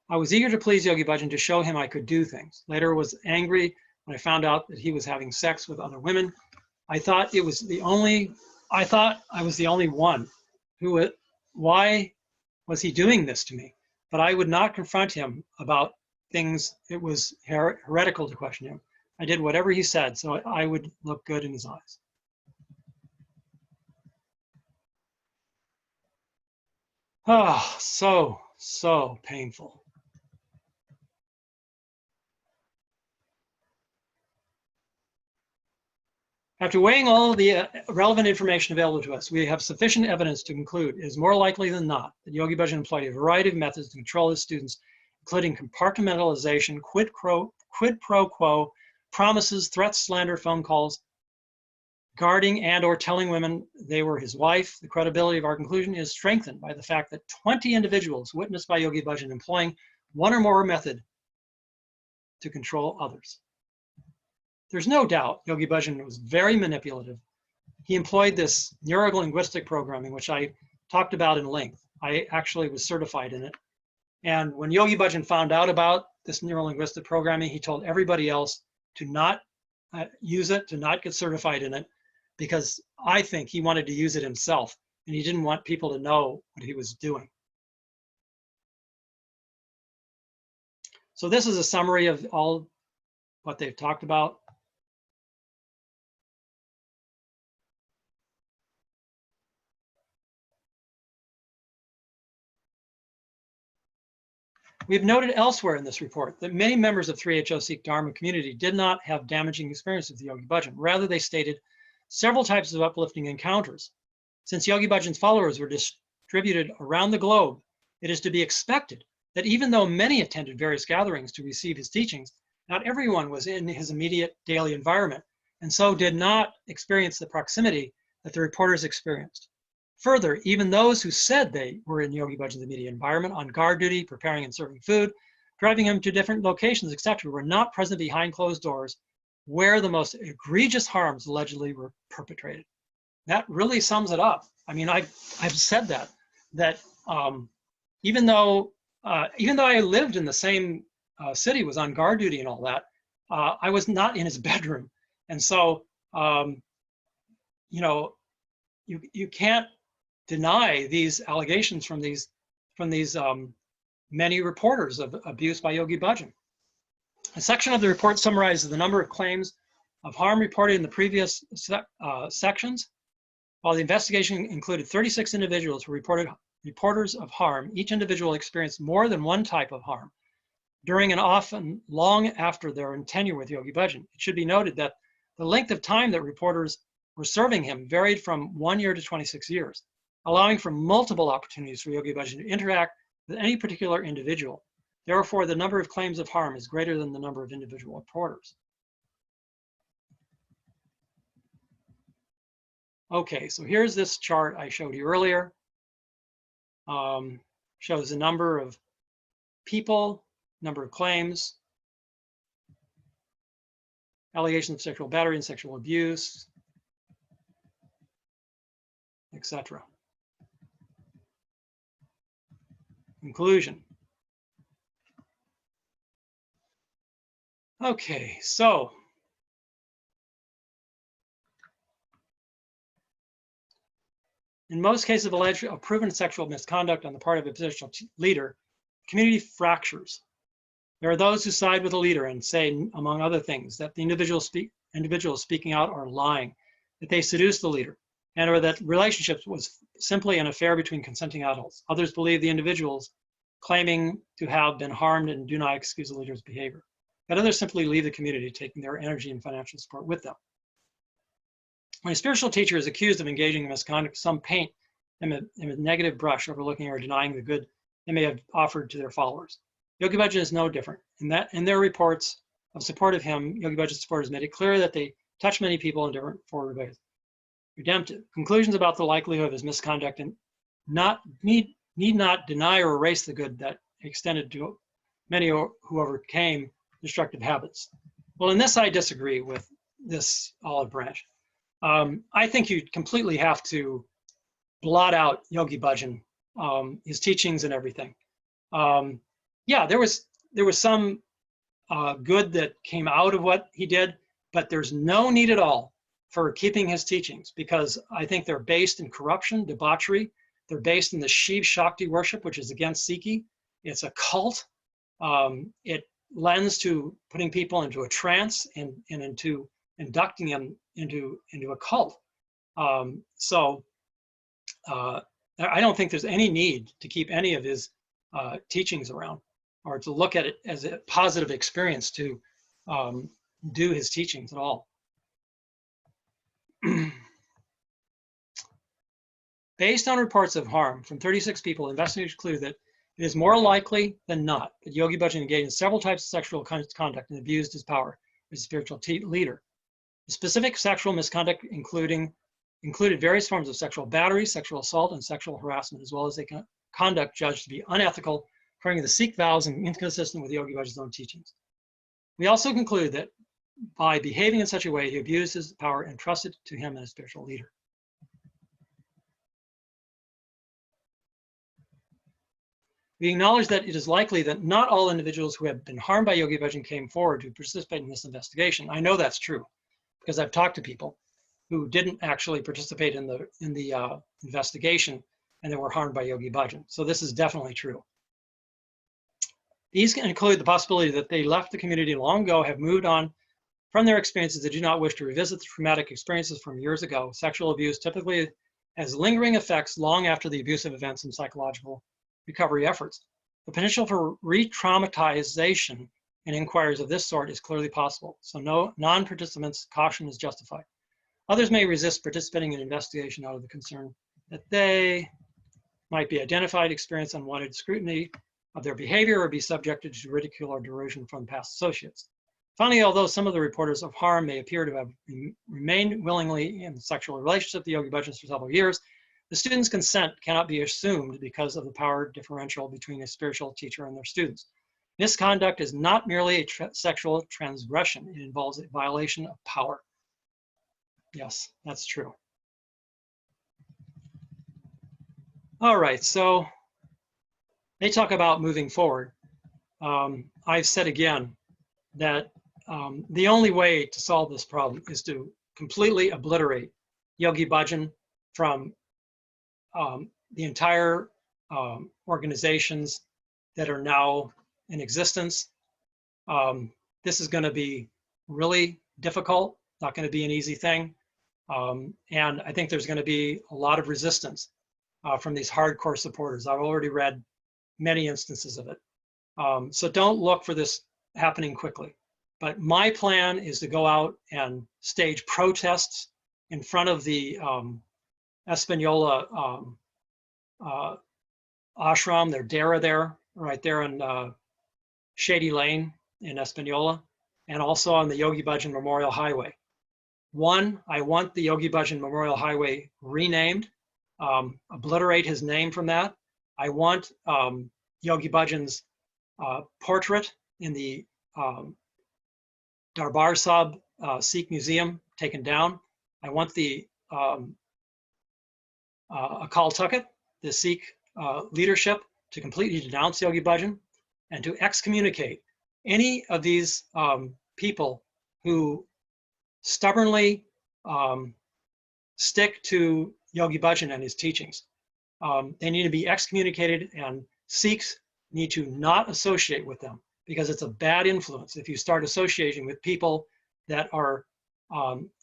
I was eager to please Yogi Bhajan to show him I could do things. Later was angry when I found out that he was having sex with other women. I thought I was the only one who, why was he doing this to me? But I would not confront him about things. It was heretical to question him. I did whatever he said so I would look good in his eyes. Oh, so painful. After weighing all the relevant information available to us, we have sufficient evidence to conclude it is more likely than not that Yogi Bhajan employed a variety of methods to control his students, including compartmentalization, quid pro quo, promises, threats, slander, phone calls, guarding and or telling women they were his wife. The credibility of our conclusion is strengthened by the fact that 20 individuals witnessed by Yogi Bhajan employing one or more method to control others. There's no doubt Yogi Bhajan was very manipulative. He employed this neuro-linguistic programming, which I talked about in length. I actually was certified in it. And when Yogi Bhajan found out about this neuro-linguistic programming, he told everybody else to not use it, to not get certified in it, because I think he wanted to use it himself, and he didn't want people to know what he was doing. So this is a summary of all what they've talked about. We have noted elsewhere in this report that many members of 3HO Sikh Dharma community did not have damaging experiences with Yogi Bhajan. Rather, they stated several types of uplifting encounters. Since Yogi Bhajan's followers were distributed around the globe, it is to be expected that even though many attended various gatherings to receive his teachings, not everyone was in his immediate daily environment, and so did not experience the proximity that the reporters experienced. Further, even those who said they were in Yogi Bhajan's immediate environment, on guard duty, preparing and serving food, driving him to different locations, etc., were not present behind closed doors where the most egregious harms allegedly were perpetrated. That really sums it up. I mean, I've said that even though I lived in the same city, was on guard duty and all that, I was not in his bedroom. And so, you know, you can't deny these allegations from these many reporters of abuse by Yogi Bhajan. A section of the report summarizes the number of claims of harm reported in the previous sections. While the investigation included 36 individuals who reported reporters of harm, each individual experienced more than one type of harm during and often long after their tenure with Yogi Bhajan. It should be noted that the length of time that reporters were serving him varied from 1 year to 26 years, allowing for multiple opportunities for Yogi Bhajan to interact with any particular individual. Therefore, the number of claims of harm is greater than the number of individual reporters. Okay, so here's this chart I showed you earlier. Shows the number of people, number of claims, allegations of sexual battery and sexual abuse, etc. Conclusion. Okay, so in most cases of alleged or proven sexual misconduct on the part of a positional leader, community fractures. There are those who side with the leader and say, among other things, that the individuals speaking out are lying, that they seduced the leader, and or that relationships was simply an affair between consenting adults. Others believe the individuals claiming to have been harmed and do not excuse the leader's behavior. But others simply leave the community, taking their energy and financial support with them. When a spiritual teacher is accused of engaging in misconduct, some paint them in a negative brush, overlooking or denying the good they may have offered to their followers. Yogi Bhajan is no different. In their reports of support of him, Yogi Bhajan's supporters made it clear that they touch many people in different forward ways. redemptive. Conclusions about the likelihood of his misconduct and need not deny or erase the good that extended to many who overcame destructive habits. Well, in this I disagree with this olive branch. I think you completely have to blot out Yogi Bhajan, his teachings and everything. Yeah, there was some good that came out of what he did, but there's no need at all for keeping his teachings, because I think they're based in corruption, debauchery. They're based in the Shiv Shakti worship, which is against Sikhi. It's a cult. It lends to putting people into a trance and into inducting them into a cult. So I don't think there's any need to keep any of his teachings around, or to look at it as a positive experience to do his teachings at all. Based on reports of harm from 36 people, investigators conclude that it is more likely than not that Yogi Bhajan engaged in several types of sexual conduct and abused his power as a spiritual leader. The specific sexual misconduct included various forms of sexual battery, sexual assault, and sexual harassment, as well as a conduct judged to be unethical, according to the Sikh vows and inconsistent with Yogi Bhajan's own teachings. We also conclude that by behaving in such a way, he abused his power entrusted to him as a spiritual leader. We acknowledge that it is likely that not all individuals who have been harmed by Yogi Bhajan came forward to participate in this investigation. I know that's true because I've talked to people who didn't actually participate in the investigation and they were harmed by Yogi Bhajan. So this is definitely true. These can include the possibility that they left the community long ago, have moved on from their experiences, they do not wish to revisit the traumatic experiences from years ago. Sexual abuse typically has lingering effects long after the abusive events and psychological recovery efforts. The potential for re-traumatization in inquiries of this sort is clearly possible, so no non-participants' caution is justified. Others may resist participating in an investigation out of the concern that they might be identified, experience unwanted scrutiny of their behavior, or be subjected to ridicule or derision from past associates. Finally, although some of the reporters of harm may appear to have remained willingly in sexual relationship with Yogi Bhajan for several years, the student's consent cannot be assumed because of the power differential between a spiritual teacher and their students. Misconduct is not merely a sexual transgression, it involves a violation of power. Yes, that's true. All right, so they talk about moving forward. I've said again that the only way to solve this problem is to completely obliterate Yogi Bhajan from the entire organizations that are now in existence. This is going to be really difficult, not going to be an easy thing. And I think there's going to be a lot of resistance from these hardcore supporters. I've already read many instances of it. So don't look for this happening quickly. But my plan is to go out and stage protests in front of the Espanola ashram, their dera there, right there in Shady Lane in Espanola, and also on the Yogi Bhajan Memorial Highway. One, I want the Yogi Bhajan Memorial Highway renamed, obliterate his name from that. I want Yogi Bhajan's portrait in the Darbar Sahib Sikh Museum taken down. I want the Akal Takht, the Sikh leadership, to completely denounce Yogi Bhajan and to excommunicate any of these people who stubbornly stick to Yogi Bhajan and his teachings. They need to be excommunicated, and Sikhs need to not associate with them because it's a bad influence if you start associating with people that are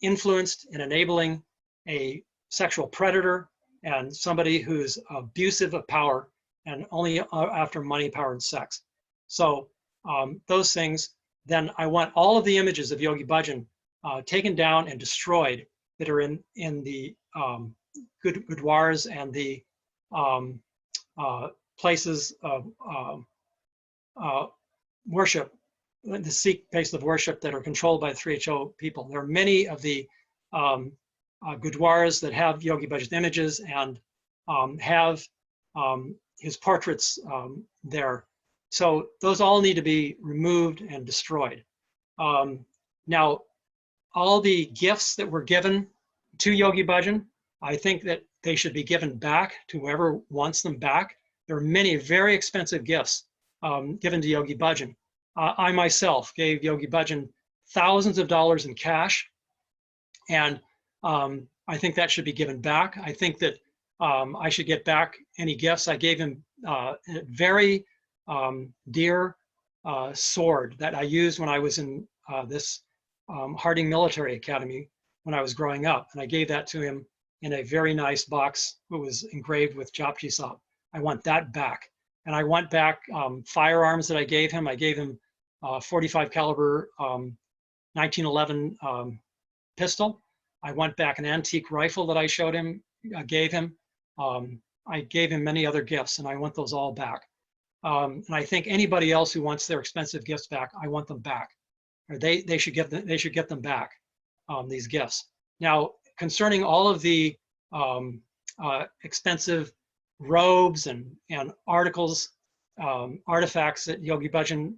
influenced and enabling a sexual predator and somebody who's abusive of power and only after money, power, and sex. So those things, then I want all of the images of Yogi Bhajan taken down and destroyed that are in the gurdwaras and the places of worship, the Sikh places of worship that are controlled by the 3HO people. There are many of the gurdwaras that have Yogi Bhajan's images and have his portraits there. So those all need to be removed and destroyed. Now, all the gifts that were given to Yogi Bhajan, I think that they should be given back to whoever wants them back. There are many very expensive gifts given to Yogi Bhajan. I myself gave Yogi Bhajan thousands of dollars in cash, and I think that should be given back. I think that I should get back any gifts. I gave him a very dear sword that I used when I was in this Harding Military Academy when I was growing up, and I gave that to him in a very nice box. It was engraved with Japji Sahib. I want that back. And I want back firearms that I gave him. I gave him 45 caliber 1911 pistol. I want back an antique rifle that I showed him, gave him. I gave him many other gifts, and I want those all back. And I think anybody else who wants their expensive gifts back, I want them back. Or they should get them back, these gifts. Now, concerning all of the expensive robes and articles, artifacts that Yogi Bhajan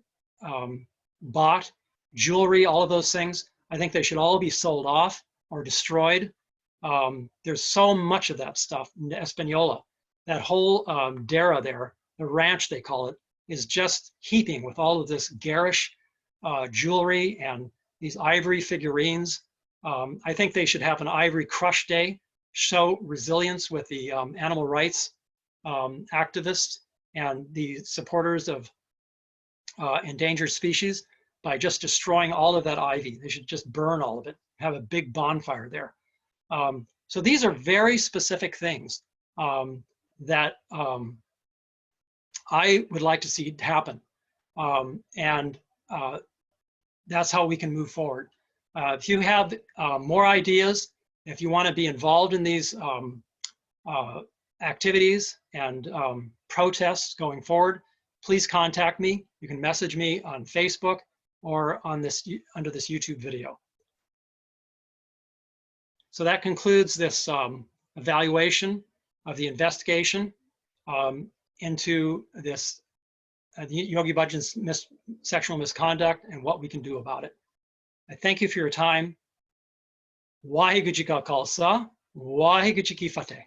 bought, jewelry, all of those things, I think they should all be sold off or destroyed. There's so much of that stuff in Española. That whole dera there, the ranch they call it, is just heaping with all of this garish jewelry and these ivory figurines. I think they should have an ivory crush day, show resilience with the animal rights activists and the supporters of endangered species by just destroying all of that ivy. They should just burn all of it, have a big bonfire there. So these are very specific things that I would like to see happen. And that's how we can move forward. If you have more ideas, if you want to be involved in these activities and protests going forward, please contact me. You can message me on Facebook or on this under this YouTube video. So that concludes this evaluation of the investigation into this Yogi Bhajan's sexual misconduct and what we can do about it. I thank you for your time. Waheguru Ji Ka Khalsa, Waheguru Ji Ki Fateh.